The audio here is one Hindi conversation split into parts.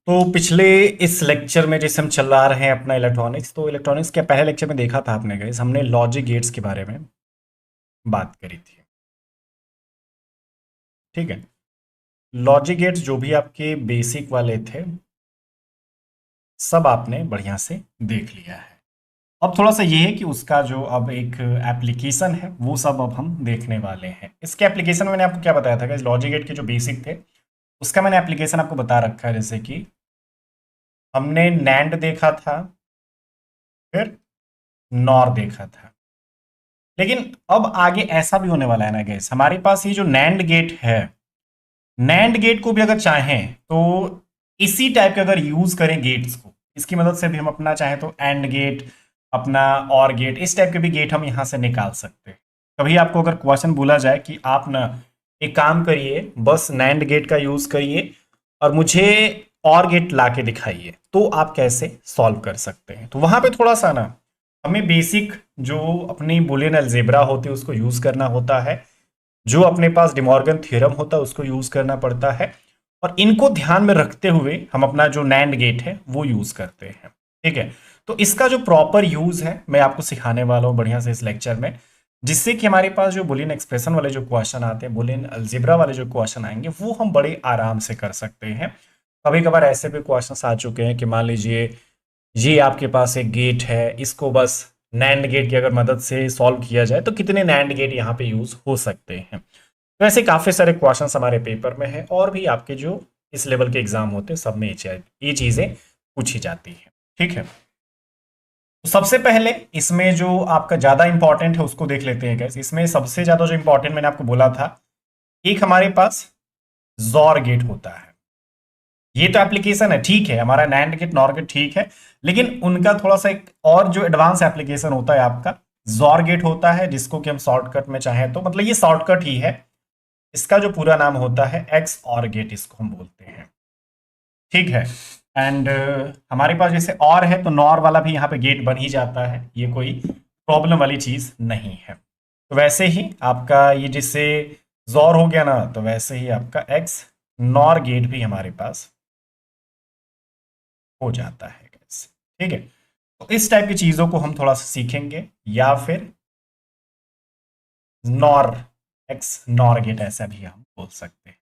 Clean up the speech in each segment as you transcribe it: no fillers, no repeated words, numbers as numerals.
तो पिछले इस लेक्चर में जैसे हम चला रहे हैं अपना इलेक्ट्रॉनिक्स, तो इलेक्ट्रॉनिक्स के पहले लेक्चर में देखा था आपने गाइस, हमने लॉजिक गेट्स के बारे में बात करी थी। ठीक है। लॉजिक गेट्स जो भी आपके बेसिक वाले थे सब आपने बढ़िया से देख लिया है। अब थोड़ा सा ये है कि उसका जो अब एक एप्लीकेशन है वो सब अब हम देखने वाले हैं। इसके एप्लीकेशन में मैंने आपको क्या बताया था गाइस, लॉजिक गेट के जो बेसिक थे उसका मैंने एप्लीकेशन आपको बता रखा है। जैसे कि हमने नैंड देखा था, फिर नॉर देखा था। लेकिन अब आगे ऐसा भी होने वाला है ना गैस, हमारे पास ये जो नैंड गेट है, नैंड गेट को भी अगर चाहें तो इसी टाइप के अगर यूज करें गेट्स को, इसकी मदद से भी हम अपना चाहें तो एंड गेट, अपना और गेट, इस टाइप के भी गेट हम यहां से निकाल सकते हैं। कभी आपको अगर क्वेश्चन बोला जाए कि आप ना एक काम करिए, बस नैंड गेट का यूज करिए और मुझे और गेट ला के दिखाइए, तो आप कैसे सॉल्व कर सकते हैं। तो वहां पे थोड़ा सा ना हमें बेसिक जो अपनी बुलियन अलजेब्रा होती है उसको यूज करना होता है, जो अपने पास डिमॉर्गन थ्योरम होता है उसको यूज करना पड़ता है, और इनको ध्यान में रखते हुए हम अपना जो नैंड गेट है वो यूज करते हैं। ठीक है। तो इसका जो प्रॉपर यूज है मैं आपको सिखाने वाला हूं बढ़िया से इस लेक्चर में, जिससे कि हमारे पास जो बुलियन एक्सप्रेशन वाले जो क्वेश्चन आते हैं, बुलियन अलजेब्रा वाले जो क्वेश्चन आएंगे, वो हम बड़े आराम से कर सकते हैं। कभी कभार ऐसे भी क्वेश्चन आ चुके हैं कि मान लीजिए ये आपके पास एक गेट है, इसको बस नैंड गेट की अगर मदद से सॉल्व किया जाए तो कितने नैंड गेट यहाँ पे यूज हो सकते हैं। तो ऐसे काफी सारे क्वेश्चंस हमारे पेपर में है, और भी आपके जो इस लेवल के एग्जाम होते हैं सब में ये चीजें पूछी जाती हैं। ठीक है। तो सबसे पहले इसमें जो आपका ज्यादा इंपॉर्टेंट है उसको देख लेते हैं गैस। इसमें सबसे ज्यादा जो इंपॉर्टेंट मैंने आपको बोला था, एक हमारे पास जॉर गेट होता है। ये तो एप्लीकेशन है, ठीक है, हमारा नैंड गेट नॉर गेट ठीक है, लेकिन उनका थोड़ा सा एक और जो एडवांस एप्लीकेशन होता है आपका जॉर गेट होता है, जिसको कि हम शॉर्टकट में चाहें तो, मतलब ये शॉर्टकट ही है, इसका जो पूरा नाम होता है एक्स और गेट, इसको हम बोलते हैं। ठीक है। एंड हमारे पास जैसे और है तो नॉर वाला भी यहाँ पे गेट बन ही जाता है, ये कोई प्रॉब्लम वाली चीज नहीं है। तो वैसे ही आपका ये जिससे जॉर हो गया ना, तो वैसे ही आपका एक्स नॉर गेट भी हमारे पास हो जाता है guys। ठीक है। तो इस टाइप की चीजों को हम थोड़ा सा सीखेंगे, या फिर नॉर एक्स नॉर गेट ऐसा भी हम बोल सकते हैं।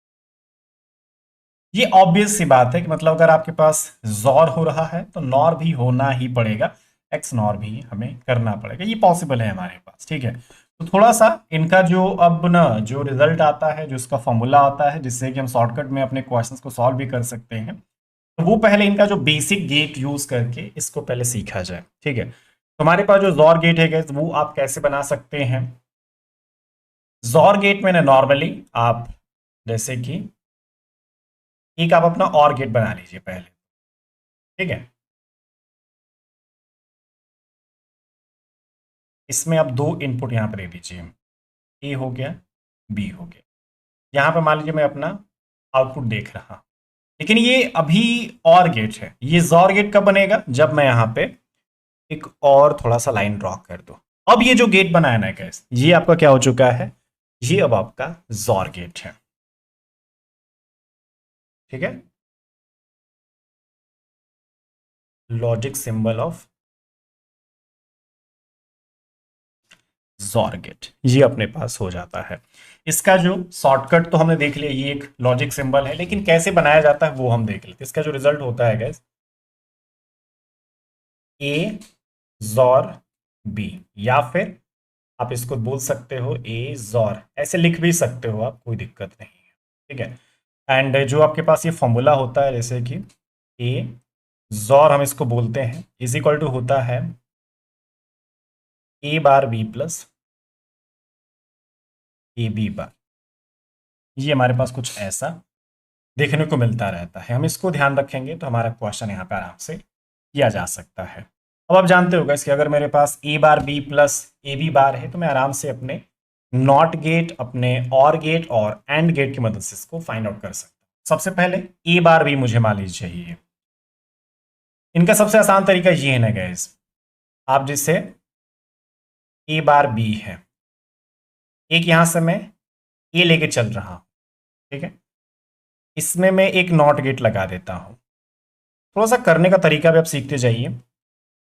ये ऑब्वियस सी बात है कि मतलब अगर आपके पास जॉर हो रहा है तो नॉर भी होना ही पड़ेगा, एक्स नॉर भी हमें करना पड़ेगा, ये पॉसिबल है हमारे पास। ठीक है। तो थोड़ा सा इनका जो अब ना जो रिजल्ट आता है, जो इसका फॉर्मूला आता है जिससे कि हम शॉर्टकट में अपने क्वेश्चंस को सॉल्व भी कर सकते हैं, तो वो पहले इनका जो बेसिक गेट यूज करके इसको पहले सीखा जाए। ठीक है। तो हमारे पास जो जॉर गेट है guys, वो आप कैसे बना सकते हैं। जॉर गेट में ना नॉर्मली आप जैसे कि एक आप अपना और गेट बना लीजिए पहले। ठीक है। इसमें आप दो इनपुट यहां पर दे दीजिए, ए हो गया, बी हो गया। यहां पर मान लीजिए मैं अपना आउटपुट देख रहा हूं, लेकिन ये अभी और गेट है। ये जॉर गेट कब बनेगा, जब मैं यहां पे एक और थोड़ा सा लाइन ड्रॉ कर दो। अब ये जो गेट बनाया ना गैस, ये आपका क्या हो चुका है, ये अब आपका जॉर गेट है। ठीक है। Logic symbol of XOR gate ये अपने पास हो जाता है। इसका जो शॉर्टकट तो हमने देख लिया, ये एक लॉजिक सिंबल है, लेकिन कैसे बनाया जाता है वो हम देख लेते हैं। इसका जो रिजल्ट होता है गैस, ए जॉर बी, या फिर आप इसको बोल सकते हो ए जॉर, ऐसे लिख भी सकते हो आप, कोई दिक्कत नहीं है। ठीक है। एंड जो आपके पास ये फॉर्मूला होता है, जैसे कि ए जॉर हम इसको बोलते हैं, इज इक्वल टू होता है A bar B plus A B bar. ये हमारे पास कुछ ऐसा देखने को मिलता रहता है। हम इसको ध्यान रखेंगे तो हमारा क्वेश्चन यहाँ पे आराम से किया जा सकता है। अब आप जानते हो कि अगर मेरे पास A bar B plus A B bar है, तो मैं आराम से अपने नॉट गेट, अपने और गेट और एंड गेट की मदद से इसको फाइंड आउट कर सकता हूँ। सबसे पहले ए बार बी मुझे मान लीजिए चाहिए। इनका सबसे आसान तरीका ये है ना गाइस, आप जिससे ए बार बी है, एक यहां से मैं ए लेके चल रहा हूं। ठीक है। इसमें मैं एक नॉट गेट लगा देता हूं। थोड़ा सा करने का तरीका भी आप सीखते जाइए।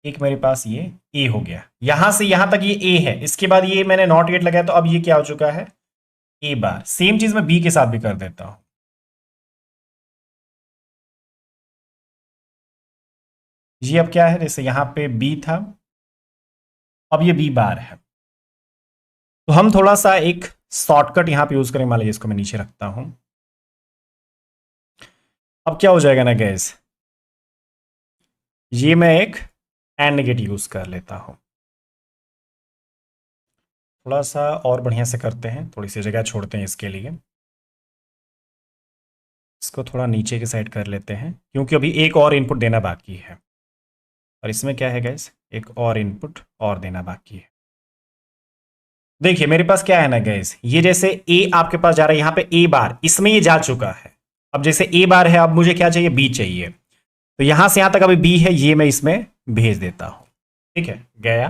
एक मेरे पास ये ए हो गया, यहां से यहां तक ये ए है, इसके बाद ये मैंने नॉट गेट लगाया तो अब ये क्या हो चुका है, ए बार। सेम चीज मैं बी के साथ भी कर देता हूं। ये अब क्या है, जैसे यहां पे बी था, अब ये बी बार है। तो हम थोड़ा सा एक शॉर्टकट यहां पे यूज करेंगे। मान लीजिए इसको मैं नीचे रखता हूं। अब क्या हो जाएगा ना गैस, ये मैं एक एंड गेट यूज कर लेता हूं। थोड़ा सा और बढ़िया से करते हैं, थोड़ी सी जगह छोड़ते हैं इसके लिए। इसको थोड़ा नीचे की साइड कर लेते हैं, क्योंकि अभी एक और इनपुट देना बाकी है। और इसमें क्या है गैस, एक और इनपुट और देना बाकी है। देखिए मेरे पास क्या है ना गैस, ये जैसे ए आपके पास जा रहा है, यहां पे ए बार, इसमें ये जा चुका है। अब जैसे ए बार है, अब मुझे क्या चाहिए, बी चाहिए। तो यहां से यहां तक अभी बी है, ये मैं इसमें भेज देता हूं। ठीक है, गया।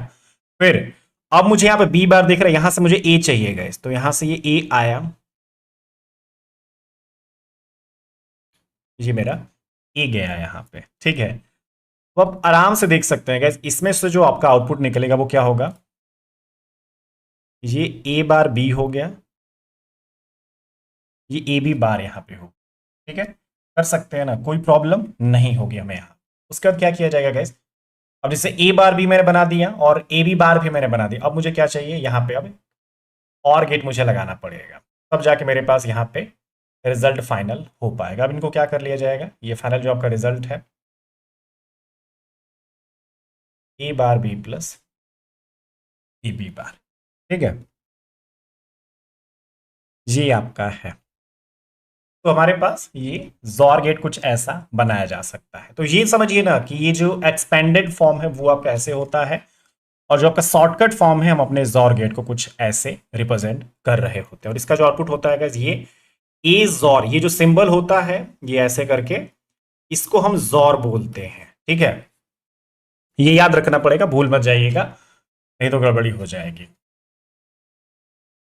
फिर अब मुझे यहां पे बी बार दिख रहा है, यहां से मुझे ए चाहिए गैस, तो यहां से ये ए आया, ये मेरा ए गया यहां पे। ठीक है, तो अब आराम से देख सकते हैं गैस, इसमें से जो आपका आउटपुट निकलेगा वो क्या होगा, ये ए बार बी हो गया, ये ए बी बार यहां पे हो। ठीक है, कर सकते हैं ना, कोई प्रॉब्लम नहीं होगी हमें यहां। उसके बाद क्या किया जाएगा गैस, अब जैसे ए बार भी मैंने बना दिया और ए बी बार भी मैंने बना दिया, अब मुझे क्या चाहिए यहां पे, अब और गेट मुझे लगाना पड़ेगा, तब जाके मेरे पास यहाँ पे रिजल्ट फाइनल हो पाएगा। अब इनको क्या कर लिया जाएगा, ये फाइनल जो आपका रिजल्ट है, A bar B plus A B bar. ठीक है, ये आपका है। तो हमारे पास ये जॉर गेट कुछ ऐसा बनाया जा सकता है। तो ये समझिए ना कि ये जो एक्सपेंडेड फॉर्म है वो आपका ऐसे होता है, और जो आपका शॉर्टकट फॉर्म है हम अपने जॉर गेट को कुछ ऐसे रिप्रेजेंट कर रहे होते हैं। और इसका जो आउटपुट होता है guys, ये ए जॉर, ये जो सिंबल होता है ये ऐसे करके, इसको हम जॉर बोलते हैं। ठीक है, ये याद रखना पड़ेगा, भूल मत जाइएगा, नहीं तो गड़बड़ी हो जाएगी।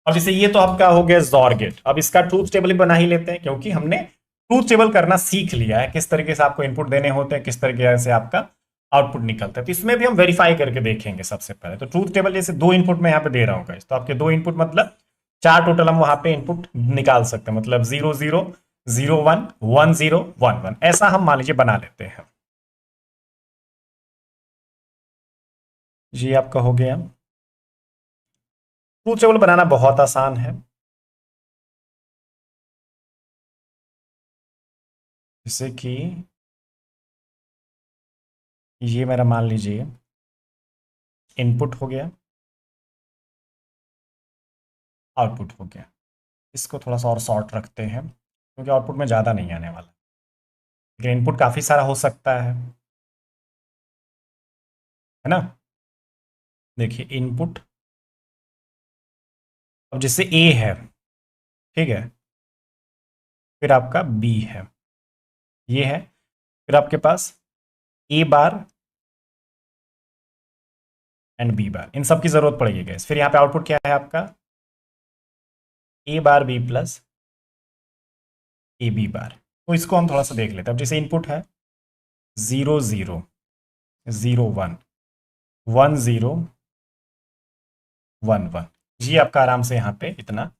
अब जैसे ये तो आपका हो गया जॉर गेट, अब इसका ट्रूथ टेबल भी बना ही लेते हैं, क्योंकि हमने ट्रूथ टेबल करना सीख लिया है, किस तरीके से आपको इनपुट देने होते हैं, किस तरीके से आपका आउटपुट निकलता है। तो इसमें भी हम वेरीफाई करके देखेंगे सबसे पहले। तो ट्रूथ टेबल जैसे दो इनपुट मैं यहाँ पे दे रहा हूँ, तो आपके दो इनपुट मतलब चार टोटल हम वहां पे इनपुट निकाल सकते हैं, मतलब 0 0 0 1 1 0 1 1, ऐसा हम मान लीजिए बना लेते हैं। ये आपका हो गया। ट्रूथ टेबल बनाना बहुत आसान है। जैसे कि ये मेरा मान लीजिए इनपुट हो गया, आउटपुट हो गया। इसको थोड़ा सा और शॉर्ट रखते हैं, क्योंकि आउटपुट में ज़्यादा नहीं आने वाला, लेकिन इनपुट काफ़ी सारा हो सकता है ना। देखिए इनपुट, अब जैसे ए है, ठीक है, फिर आपका बी है, ये है, फिर आपके पास A bar and B bar, इन सब की जरूरत पड़ेगी गैस। फिर यहाँ पे आउटपुट क्या है आपका, A bar B plus A B bar. तो इसको हम थोड़ा सा देख लेते हैं। अब जैसे इनपुट है 0 0 0 1 1 0 1 1, जी आपका आराम से यहाँ पे इतना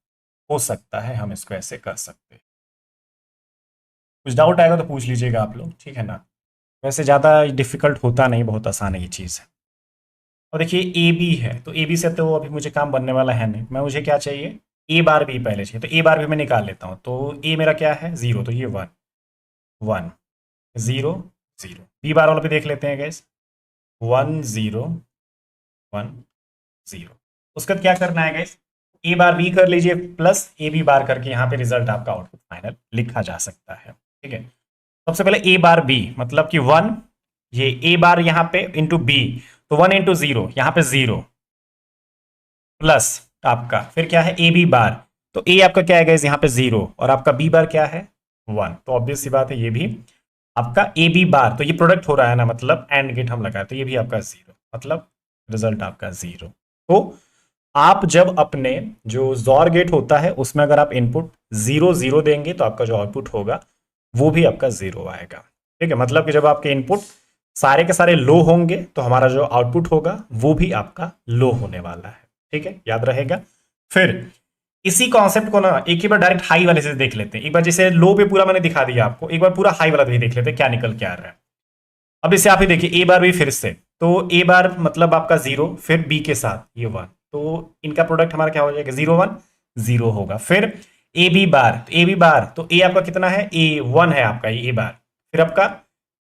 हो सकता है, हम इसको ऐसे कर सकते हैं। कुछ डाउट आएगा तो पूछ लीजिएगा आप लोग, ठीक है ना। वैसे ज़्यादा डिफिकल्ट होता नहीं, बहुत आसान है ये चीज़। और देखिए ए बी है, तो ए बी से तो अभी मुझे काम बनने वाला है नहीं, मैं मुझे क्या चाहिए, ए बार बी पहले चाहिए, तो ए बार भी मैं निकाल लेता हूँ। तो ए मेरा क्या है 0, तो ये 1 1 0 0। बी बार वाला भी देख लेते हैं गैस, 1 0 1 0। उसके बाद क्या करना है गैस, ए बार बी कर लीजिए प्लस ए बी बार करके यहाँ पे रिजल्ट आपका आउटपुट फाइनल लिखा जा सकता है। ठीक है, सबसे पहले ए बार बी मतलब कि 1, ये ए बार यहाँ पे इंटू बी, तो 1 इंटू 0 यहाँ पे 0 प्लस आपका फिर क्या है ए बी बार, तो ए आपका क्या है गाइस यहाँ पे 0 और आपका बी बार क्या है 1, तो ऑब्वियस सी बात है ये भी आपका ए बी बार, तो ये प्रोडक्ट हो रहा है ना, मतलब एंड गेट हम लगाए, तो ये भी आपका 0, मतलब रिजल्ट आपका 0। तो आप जब अपने जो जॉर गेट होता है उसमें अगर आप इनपुट 0 0 देंगे तो आपका जो आउटपुट होगा वो भी आपका 0 आएगा। ठीक है, मतलब कि जब आपके इनपुट सारे के सारे लो होंगे तो हमारा जो आउटपुट होगा वो भी आपका लो होने वाला है। ठीक है, याद रहेगा। फिर इसी कॉन्सेप्ट को ना एक ही बार डायरेक्ट हाई वाले से देख लेते हैं। एक बार जैसे लो पे पूरा मैंने दिखा दिया आपको, एक बार पूरा हाई वाला भी देख लेते हैं क्या निकल के आ रहा है। अब इसे आप ही देखिए, ए बार भी फिर से, तो ए बार मतलब आपका 0, फिर बी के साथ ये 1, तो इनका प्रोडक्ट हमारा क्या हो जाएगा, 0 1 0 होगा। फिर ए बी बार, तो ए बी बार, तो ए आपका कितना है, ए 1 है आपका ये ए बार। फिर आपका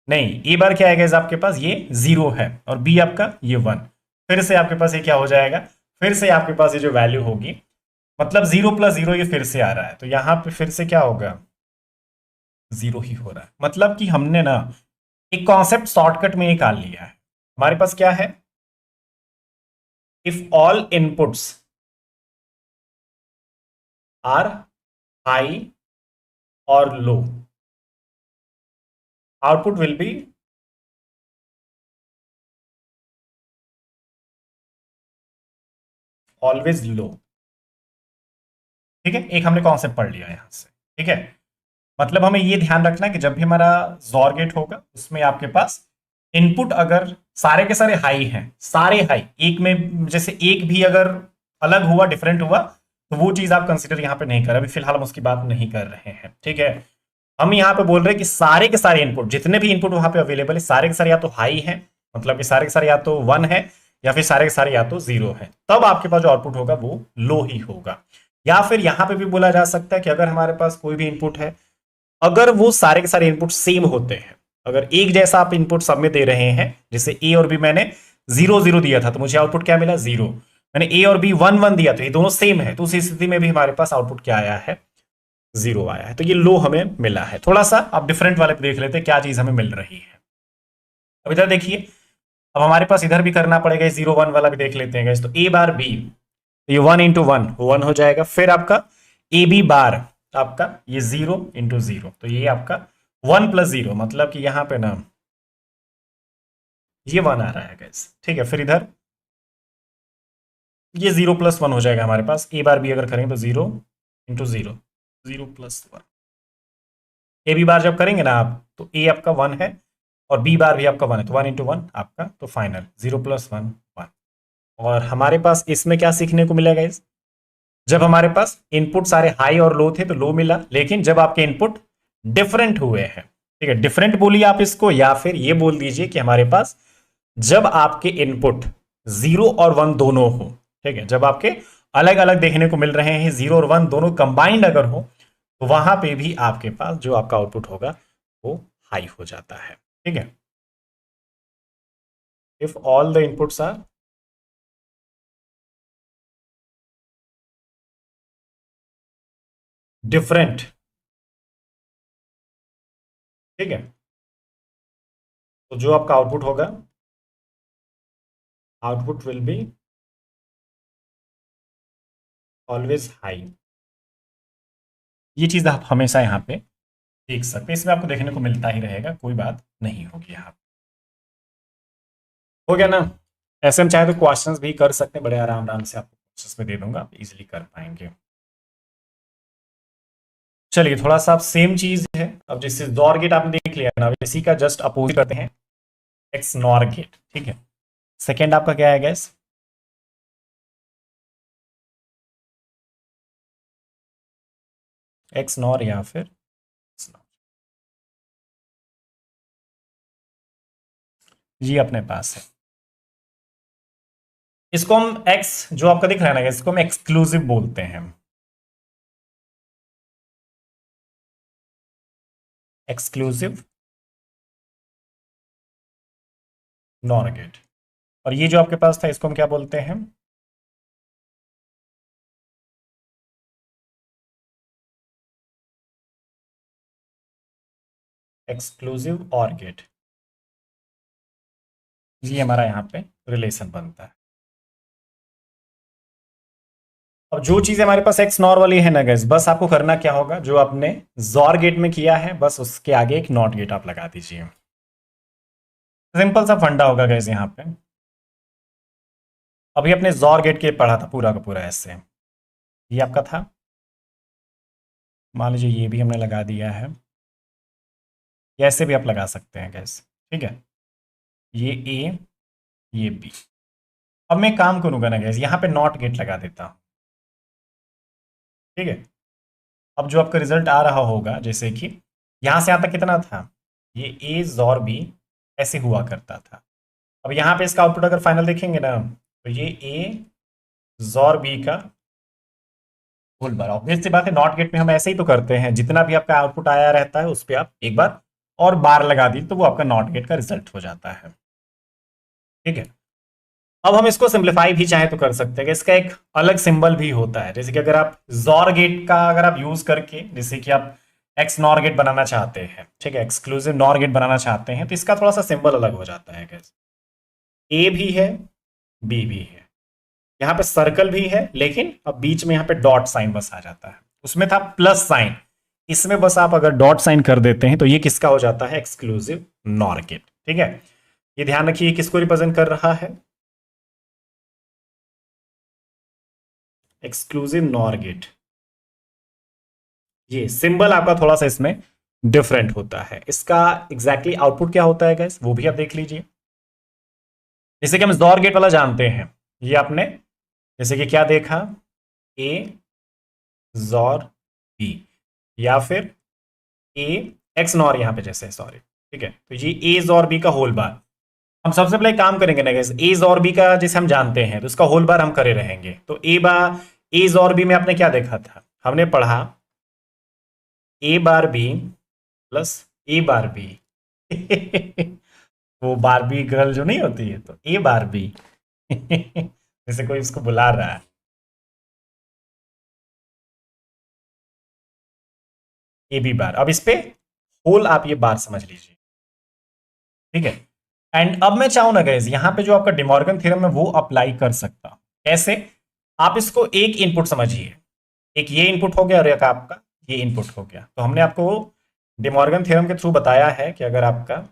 नहीं, ए बार क्या आएगा आपके पास, ये 0 है, और बी आपका ये 1। फिर से आपके पास ये क्या हो जाएगा, फिर से आपके पास ये जो वैल्यू होगी, मतलब 0 + 0 ये फिर से आ रहा है, तो यहां पे फिर से क्या होगा, 0 ही हो रहा है। मतलब कि हमने ना एक कॉन्सेप्ट शॉर्टकट में निकाल लिया है। हमारे पास क्या है, if all inputs are high और low, output will be always low. ठीक है, एक हमने कॉन्सेप्ट पढ़ लिया यहां से। ठीक है, मतलब हमें ये ध्यान रखना है कि जब भी हमारा जॉर गेट होगा उसमें आपके पास इनपुट अगर सारे के सारे हाई हैं, सारे हाई, एक में जैसे एक भी अगर अलग हुआ, डिफरेंट हुआ, तो वो चीज आप कंसीडर यहां पे नहीं कर, अभी फिलहाल हम उसकी बात नहीं कर रहे हैं। ठीक है, हम यहाँ पे बोल रहे हैं कि सारे के सारे इनपुट, जितने भी इनपुट वहां पे अवेलेबल है, सारे के सारे या तो हाई है, मतलब कि सारे के सारे या तो 1 है, या फिर सारे के सारे या तो 0 है, तब आपके पास जो आउटपुट होगा वो लो ही होगा। या फिर यहां पे भी बोला जा सकता है कि अगर हमारे पास कोई भी इनपुट है, अगर वो सारे के सारे इनपुट सेम होते हैं, अगर एक जैसा आप इनपुट सब में दे रहे हैं, जैसे ए और बी मैंने 0 0 दिया था तो मुझे आउटपुट क्या मिला, 0। मैंने ए और बी 1 1 दिया तो ये दोनों सेम है, तो उस स्थिति में भी हमारे पास आउटपुट क्या आया है, 0 आया है। तो ये लो हमें मिला है। थोड़ा सा आप डिफरेंट वाले पे देख लेते हैं क्या चीज हमें मिल रही है। अब इधर देखिए, अब हमारे पास इधर भी करना पड़ेगा, 0 1 वाला भी देख लेते हैं। तो ए बार बी, तो ये 1 × 1 1 हो जाएगा। फिर आपका ए बी बार, आपका ये 0 × 0, तो ये आपका 1 + 0, मतलब कि यहां पे ना ये 1 आ रहा है गैस। ठीक है, फिर इधर ये 0 + 1 हो जाएगा हमारे पास। ए बार बी अगर करेंगे तो 0 × 0, 0 + 1। ए बी बार जब करेंगे ना आप, तो ए आपका 1 है और बी बार भी आपका 1 है, तो 1 × 1 आपका, तो फाइनल 0 + 1 1। और हमारे पास इसमें क्या सीखने को मिलेगा इस, जब हमारे पास इनपुट सारे हाई और लो थे तो लो मिला, लेकिन जब आपके इनपुट डिफरेंट हुए हैं, ठीक है, डिफरेंट बोलिए आप इसको, या फिर ये बोल दीजिए कि हमारे पास जब आपके इनपुट 0 और 1 दोनों हो, ठीक है, जब आपके अलग अलग देखने को मिल रहे हैं, 0 और 1 दोनों कंबाइंड अगर हो, तो वहां पे भी आपके पास जो आपका आउटपुट होगा वो हाई हो जाता है। ठीक है, if all the inputs are different, ठीक है, तो जो आपका आउटपुट होगा, output will be always high. ये चीज आप हमेशा यहाँ पे देख सकते हैं, इसमें आपको देखने को मिलता ही रहेगा, कोई बात नहीं होगी। यहाँ हो गया ना। ऐसे हम चाहे तो क्वेश्चंस भी कर सकते हैं, बड़े आराम आराम से आपको क्वेश्चंस में दे दूंगा, आप इजीली कर पाएंगे। चलिए थोड़ा सा आप सेम चीज है, अब जैसे दौर गेट आपने देख लिया ना, इसी का जस्ट अपोजिट करते हैं, एक्स नॉर गेट। ठीक है, सेकेंड आपका क्या है गैस, एक्स नॉर या फिर X NOR। ये अपने पास है, इसको हम एक्स जो आपका दिख रहा है ना, इसको हम एक्सक्लूसिव बोलते हैं, एक्सक्लूसिव नॉर गेट। और ये जो आपके पास था इसको हम क्या बोलते हैं, एक्सक्लूसिव और गेट। ये हमारा यहाँ पे रिलेशन बनता है। अब जो चीज हमारे पास एक्स नॉर वाली है ना गैस, बस आपको करना क्या होगा, जो आपने जॉर गेट में किया है, बस उसके आगे एक नॉट गेट आप लगा दीजिए। सिंपल सा फंडा होगा गैस यहाँ पे। अभी अपने जॉर गेट के पढ़ा था पूरा का पूरा ऐसे, ये आपका था, मान लीजिए ये भी हमने लगा दिया है, ये ऐसे भी आप लगा सकते हैं गैस, ठीक है, ये ए, ये बी। अब मैं काम करूंगा ना गैस, यहाँ पे नॉट गेट लगा देता हूँ, ठीक है। अब जो आपका रिजल्ट आ रहा होगा, जैसे कि यहाँ से यहाँ तक कितना था, ये ए जोर बी ऐसे हुआ करता था। अब यहाँ पे इसका आउटपुट अगर फाइनल देखेंगे ना, तो ये ए जोर बी का होल बार। ऑब्वियस सी बात है, नॉट गेट में हम ऐसे ही तो करते हैं, जितना भी आपका आउटपुट आया रहता है उस पर आप एक बार और बार लगा दी तो वो आपका नॉट गेट का रिजल्ट हो जाता है, ठीक है। अब हम इसको सिंप्लीफाई भी चाहे तो कर सकते हैं, इसका एक अलग सिंबल भी होता है। जैसे कि अगर आप जॉर गेट का अगर आप यूज करके, जैसे कि आप एक्स नॉर गेट बनाना चाहते हैं, ठीक है, एक्सक्लूसिव नॉर गेट बनाना चाहते हैं, तो इसका थोड़ा सा सिंबल अलग हो जाता है। ए भी है, बी भी है, यहाँ पे सर्कल भी है, लेकिन अब बीच में यहाँ पे डॉट साइन बस आ जाता है। उसमें था प्लस साइन, इसमें बस आप अगर डॉट साइन कर देते हैं तो ये किसका हो जाता है, एक्सक्लूसिव नॉर गेट, ठीक है। ये ध्यान रखिए किसको रिप्रेजेंट कर रहा है, एक्सक्लूसिव नॉर गेट। ये सिंबल आपका थोड़ा सा इसमें डिफरेंट होता है। इसका एग्जैक्टली आउटपुट क्या होता है गैस, वो भी आप देख लीजिए। जैसे कि हम जॉर गेट वाला जानते हैं, ये आपने जैसे कि क्या देखा, ए जॉर बी, या फिर ए एक्स नॉर, यहां पे जैसे, सॉरी, ठीक है, तो ये ए जॉर बी का होल बार। हम सबसे पहले काम करेंगे ना गैस, ए जॉर बी का जैसे हम जानते हैं तो उसका होल बार हम करे रहेंगे। तो ए जॉर बी में आपने क्या देखा था, हमने पढ़ा ए bar B plus A bar B वो बारबी गर्ल जो नहीं होती है, तो ए बारबी जैसे कोई उसको बुला रहा है, ए बी बार। अब इस पे होल आप ये बार समझ लीजिए, ठीक है। एंड अब मैं चाहूं ना गैस, यहां पे जो आपका डिमॉर्गन थ्योरम है वो अप्लाई कर सकता हूं। कैसे, आप इसको एक इनपुट समझिए, एक ये इनपुट हो गया और एक आपका ये इनपुट हो गया। तो हमने आपको डिमॉर्गन थ्योरम के थ्रू बताया है कि अगर आपका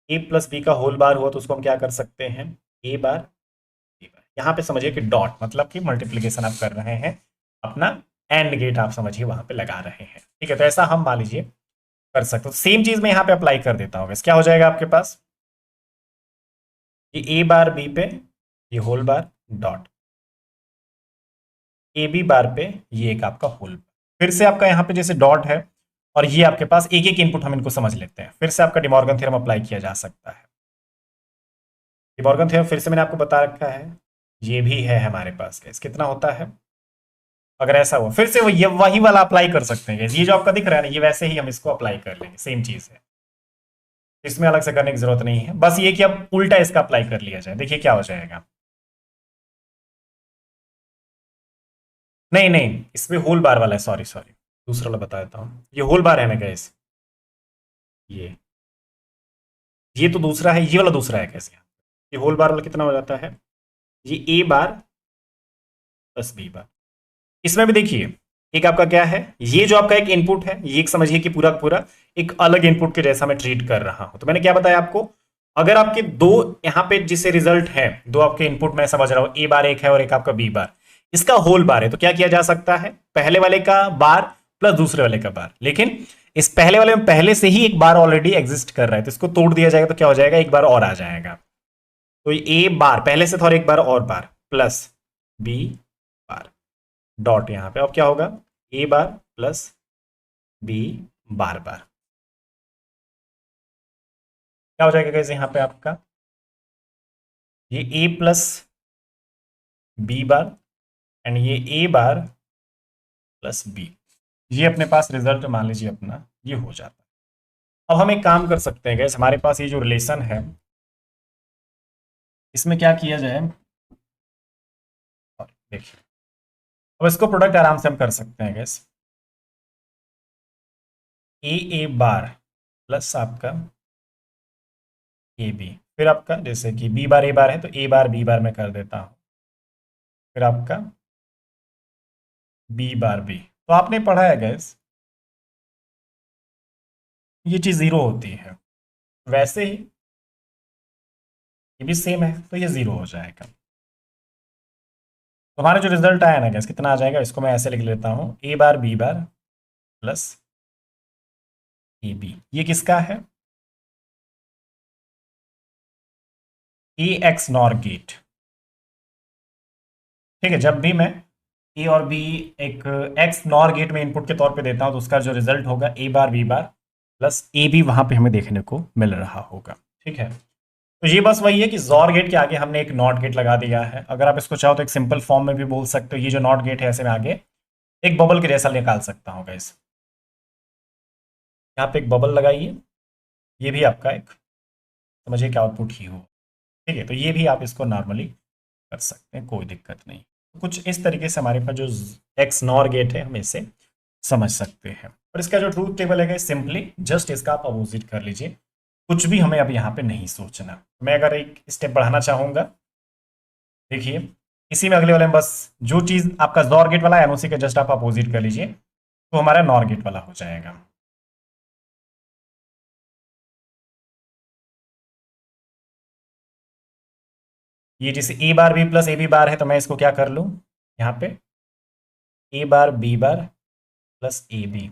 ए प्लस बी का होल बार हुआ तो उसको हम क्या कर सकते हैं, ए बार बी बार। यहां पे समझिए कि डॉट मतलब कि मल्टीप्लीकेशन आप कर रहे हैं, अपना एंड गेट आप समझिए वहां पे लगा रहे हैं, ठीक है। तो ऐसा हम मान लीजिए कर सकते हो। सेम चीज मैं यहाँ पे अप्लाई कर देता हूँ, क्या हो जाएगा आपके पास, ये ए बार बी पे ये whole bar dot, A B bar पे ये एक आपका होल बार। फिर से आपका यहाँ पे जैसे डॉट है और ये आपके पास एक एक इनपुट, हम इनको समझ लेते हैं। फिर से आपका डिमॉर्गन थ्योरम अप्लाई किया जा सकता है। डिमॉर्गन थ्योरम फिर से मैंने आपको बता रखा है, ये भी है हमारे पास। केस कितना होता है, अगर ऐसा हुआ फिर से ये वही वाला अप्लाई कर सकते हैं। ये जो आपका दिख रहा है ना, ये वैसे ही हम इसको अप्लाई कर लेंगे, सेम चीज है, इसमें अलग से करने की जरूरत नहीं है। बस ये कि अब उल्टा इसका अप्लाई कर लिया जाए, देखिए क्या हो जाएगा। नहीं नहीं, इसमें होल बार वाला है, सॉरी सॉरी, दूसरा वाला बता देता हूँ। ये होल बार है ना गैस, ये तो दूसरा है, ये वाला दूसरा है कैसे, ये होल बार वाला कितना हो जाता है, ये ए बार प्लस बी बार। इसमें भी देखिए एक आपका क्या है, ये जो आपका एक इनपुट है, ये एक समझिए कि पूरा पूरा एक अलग इनपुट के जैसा मैं ट्रीट कर रहा हूं। तो मैंने क्या बताया आपको, अगर आपके दो यहां पे जिससे रिजल्ट है, दो आपके इनपुट मैं समझ रहा हूं, ए बार एक है और एक आपका बी बार, इसका होल बार है, तो क्या किया जा सकता है, पहले वाले का बार प्लस दूसरे वाले का बार। लेकिन इस पहले वाले में पहले से ही एक बार ऑलरेडी एग्जिस्ट कर रहा है, तो इसको तोड़ दिया जाएगा तो क्या हो जाएगा, एक बार और आ जाएगा। तो ए बार पहले से था और एक बार और बार प्लस बी बार डॉट, यहां पे अब क्या होगा, ए बार प्लस बी बार बार। क्या हो जाएगा कैसे, यहां पे आपका ये ए प्लस बी बार एंड ये ए बार प्लस बी, ये अपने पास रिजल्ट मान लीजिए अपना ये हो जाता है। अब हम एक काम कर सकते हैं गैस, हमारे पास ये जो रिलेशन है इसमें क्या किया जाए, देखिए अब इसको प्रोडक्ट आराम से हम कर सकते हैं गैस, ए बार प्लस आपका ए बी, फिर आपका जैसे कि बी बार ए बार है तो ए बार बी बार में कर देता हूं, फिर आपका बी बार बी। तो आपने पढ़ा है गैस, ये चीज जीरो होती है, वैसे ही ये भी सेम है तो ये जीरो हो जाएगा। तो हमारा जो रिजल्ट आया ना गैस कितना आ जाएगा, इसको मैं ऐसे लिख लेता हूं, A bar B bar plus A B, ये किसका है? A XNOR gate. ठीक है, जब भी मैं ए और बी एक एक्स नॉर गेट में इनपुट के तौर पे देता हूं तो उसका जो रिजल्ट होगा A bar B bar plus A B वहां पे हमें देखने को मिल रहा होगा। ठीक है, तो ये बस वही है कि जॉर गेट के आगे हमने एक नॉट गेट लगा दिया है। अगर आप इसको चाहो तो एक सिंपल फॉर्म में भी बोल सकते हो, ये जो नॉट गेट है ऐसे में आगे एक बबल के जैसा निकाल सकता हूँ गाइस। यहाँ पे एक बबल लगाइए, ये भी आपका एक समझिए कि आउटपुट ही हो। ठीक है, तो ये भी आप इसको नॉर्मली कर सकते हैं, कोई दिक्कत नहीं। तो कुछ इस तरीके से हमारे पास जो एक्स नॉर गेट है हम इसे समझ सकते हैं। और इसका जो ट्रूथ टेबल है सिंपली जस्ट इसका आप अपोजिट कर लीजिए, कुछ भी हमें अब यहाँ पे नहीं सोचना। मैं अगर एक स्टेप बढ़ाना चाहूंगा, देखिए इसी में अगले वाले में बस जो चीज आपका जॉर गेट वाला है उसी का जस्ट आप अपोजिट कर लीजिए तो हमारा नॉर गेट वाला हो जाएगा। ये जैसे A bar B plus A B bar है तो मैं इसको क्या कर लूं, यहाँ पे A bar B bar plus A B,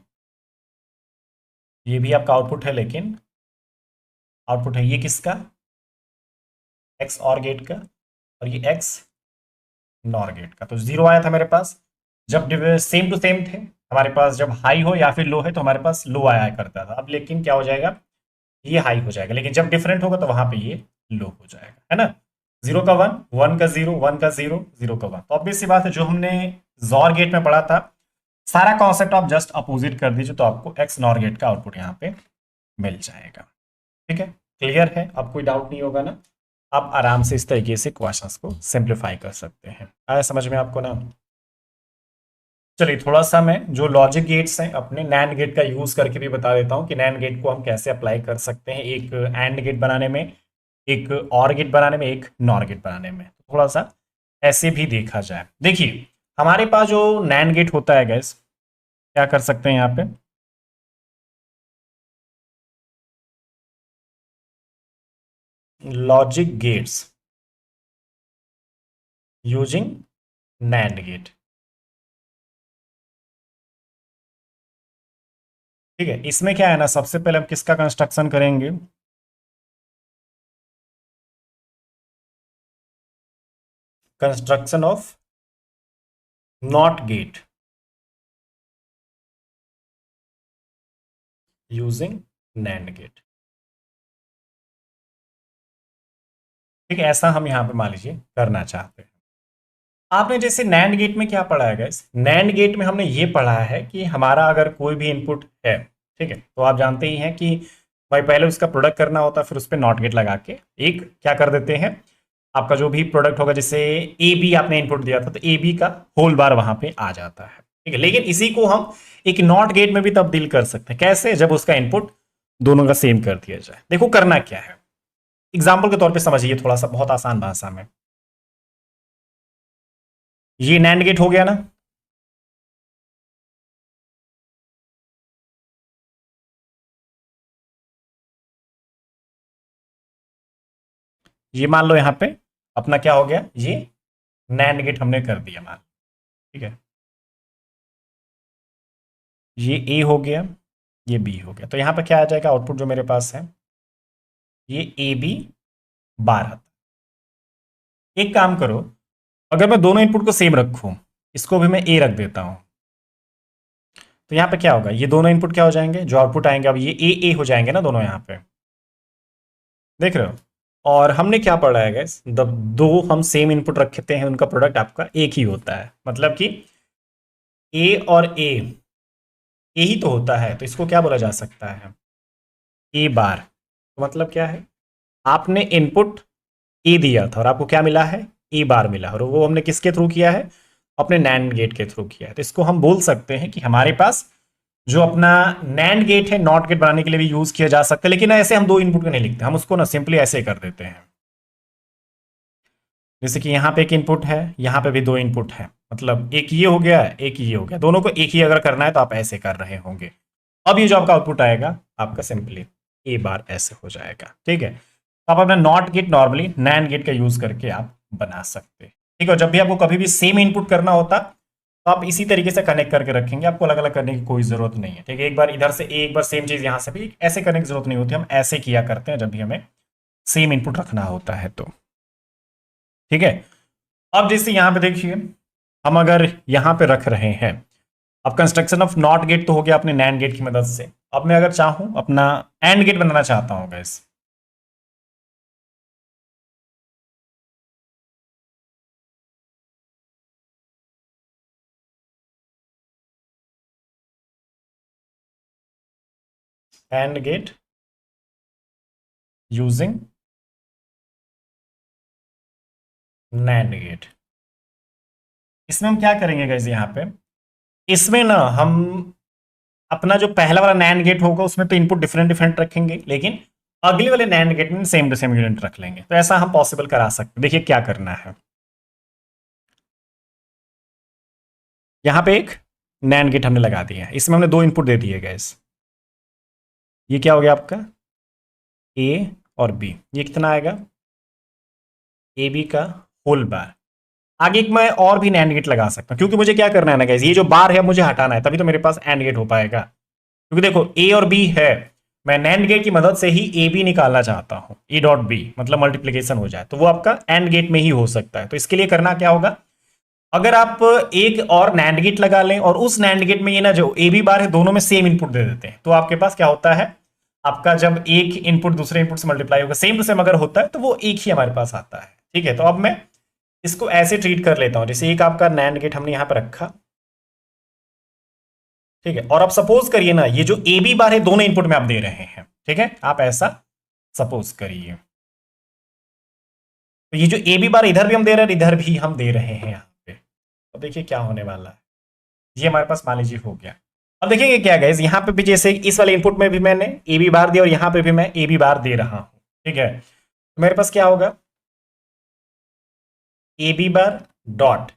ये भी आपका आउटपुट है, लेकिन आउटपुट है ये किसका, एक्स और गेट का, और ये एक्स नॉर गेट का। तो जीरो आया था मेरे पास जब सेम टू सेम थे हमारे पास, जब हाई हो या फिर लो है तो हमारे पास लो आया करता था। अब लेकिन क्या हो जाएगा, ये हाई हो जाएगा, लेकिन जब डिफरेंट होगा तो वहां पे ये लो हो जाएगा, है ना। जीरो का वन, वन का जीरो, वन का जीरो, जीरो का वन। तो ऑब्वियस सी बात है जो हमने जॉर गेट में पढ़ा था सारा कॉन्सेप्ट आप जस्ट अपोजिट कर दीजिए तो आपको एक्स नॉर गेट का आउटपुट यहाँ पे मिल जाएगा। ठीक है, क्लियर है, अब कोई डाउट नहीं होगा ना। आप आराम से इस तरीके से क्वेश्चंस को सिंप्लीफाई कर सकते हैं। आया समझ में आपको ना। चलिए थोड़ा सा मैं जो लॉजिक गेट्स हैं अपने नैंड गेट का यूज करके भी बता देता हूँ कि नैंड गेट को हम कैसे अप्लाई कर सकते हैं, एक एंड गेट बनाने में, एक और गेट बनाने में, एक नॉर गेट बनाने में। तो थोड़ा सा ऐसे भी देखा जाए। देखिए हमारे पास जो नैंड गेट होता है गैस, क्या कर सकते हैं यहाँ पे, logic gates using NAND gate. ठीक है, इसमें क्या है ना, सबसे पहले हम किसका कंस्ट्रक्शन करेंगे, construction of NOT gate using NAND gate. ठीक है, ऐसा हम यहां पे मान लीजिए करना चाहते हैं। आपने जैसे नैंड गेट में क्या पढ़ा है गाइस, नैंड गेट में हमने ये पढ़ा है कि हमारा अगर कोई भी इनपुट है, ठीक है, तो आप जानते ही हैं कि भाई पहले उसका प्रोडक्ट करना होता है, फिर उस पर नॉट गेट लगा के एक क्या कर देते हैं, आपका जो भी प्रोडक्ट होगा, जैसे ए बी आपने इनपुट दिया था तो ए बी का होल बार वहां पे आ जाता है। ठीक है, लेकिन इसी को हम एक नॉट गेट में भी तब्दील कर सकते हैं। कैसे, जब उसका इनपुट दोनों का सेम कर दिया जाए। देखो करना क्या है, एग्जाम्पल के तौर पे समझिए थोड़ा सा, बहुत आसान भाषा में। ये नैंड गेट हो गया ना, ये मान लो यहाँ पे अपना क्या हो गया, ये नैंड गेट हमने कर दिया मान। ठीक है, ये ए हो गया, ये बी हो गया, तो यहाँ पे क्या आ जाएगा आउटपुट जो मेरे पास है, ये ए बी बार आता। एक काम करो, अगर मैं दोनों इनपुट को सेम रखूं, इसको भी मैं ए रख देता हूं, तो यहाँ पे क्या होगा, ये दोनों इनपुट क्या हो जाएंगे, जो आउटपुट आएंगे अब ये ए हो जाएंगे ना दोनों यहाँ पे, देख रहे हो। और हमने क्या पढ़ा है गैस, दो हम सेम इनपुट रखते हैं उनका प्रोडक्ट आपका एक ही होता है, मतलब कि ए और ए ही तो होता है, तो इसको क्या बोला जा सकता है, ए बार। तो मतलब क्या है, आपने इनपुट ए दिया था और आपको क्या मिला है, ए बार मिला, और वो हमने किसके थ्रू किया है, अपने नैंड गेट के थ्रू किया है। तो इसको हम बोल सकते हैं कि हमारे पास जो अपना नैंड गेट है नॉट गेट बनाने के लिए भी यूज किया जा सकता है, लेकिन ऐसे हम दो इनपुट को नहीं लिखते, हम उसको ना सिंपली ऐसे कर देते हैं, जैसे कि यहाँ पे एक इनपुट है, यहाँ पे भी दो इनपुट है, मतलब एक ये हो गया एक ये हो गया, दोनों को एक ही अगर करना है तो आप ऐसे कर रहे होंगे। अब ये जो आपका आउटपुट आएगा आपका सिंपली ए बार ऐसे हो जाएगा। ठीक है, तो आप अपना NOT gate normally NAND gate का यूज करके आप बना सकते हैं। ठीक है, जब भी आपको कभी भी सेम इनपुट करना होता तो आप इसी तरीके से कनेक्ट करके रखेंगे, आपको अलग अलग करने की कोई जरूरत नहीं है। ठीक है, एक बार इधर से एक बार सेम चीज यहां से भी ऐसे करने की जरूरत नहीं होती, हम ऐसे किया करते हैं जब भी हमें सेम इनपुट रखना होता है तो। ठीक है, अब जैसे यहां पे देखिए हम अगर यहां पे रख रहे हैं, अब कंस्ट्रक्शन ऑफ नॉट गेट तो हो गया अपने नैंड गेट की मदद से। अब मैं अगर चाहूं अपना एंड गेट बनाना चाहता हूं guys, AND gate using NAND gate, इसमें हम क्या करेंगे गाइस, यहाँ पे इसमें ना हम अपना जो पहला वाला नैंड गेट होगा उसमें तो इनपुट डिफरेंट डिफरेंट रखेंगे, लेकिन अगले वाले नैंड गेट में सेम टू सेम यूनिट रख लेंगे। तो ऐसा हम पॉसिबल करा सकते हैं। देखिए क्या करना है, यहाँ पे एक नैंड गेट हमने लगा दिया है, इसमें हमने दो इनपुट दे दिए गाइस। ये क्या हो गया आपका ए और बी, ये कितना आएगा ए बी का होल बार। आगे एक मैं और भी नैंड गेट लगा सकता हूं, क्योंकि मुझे क्या करना है ना गाइस, ये जो बार है मुझे हटाना है, तभी तो मेरे पास एंड गेट हो पाएगा। क्योंकि देखो ए और बी है, मैं नैंड गेट की मदद से ही ए बी निकालना चाहता हूं, ए डॉट बी मतलब मल्टीप्लीकेशन हो जाए, तो वो आपका एंड गेट में ही हो सकता है। तो इसके लिए करना क्या होगा, अगर आप एक और नैंड गेट लगा लें और उस नैंड गेट में ये ना जो ए बी बार है दोनों में सेम इनपुट दे देते हैं, तो आपके पास क्या होता है, आपका जब एक इनपुट दूसरे इनपुट से मल्टीप्लाई होगा सेम टू सेम अगर होता है तो वो एक ही हमारे पास आता है। ठीक है, तो अब मैं इसको ऐसे ट्रीट कर लेता हूं, जैसे एक आपका नैंड गेट हमने यहां पर रखा। ठीक है, और अब सपोज करिए ना ये जो ए बी बार है दोनों इनपुट में आप दे रहे हैं। ठीक है, आप ऐसा सपोज करिए, तो ये जो ए बी बार इधर भी हम दे रहे हैं इधर भी हम दे रहे हैं यहाँ पे। तो देखिए क्या होने वाला है, ये हमारे पास मान लीजिए हो गया। अब देखेंगे क्या गाइस, यहाँ पे भी जैसे इस वाले इनपुट में भी मैंने ए बी बार दिया और यहाँ पे भी मैं ए बी बार दे रहा हूं। ठीक है, तो मेरे पास क्या होगा ए बी बार डॉट,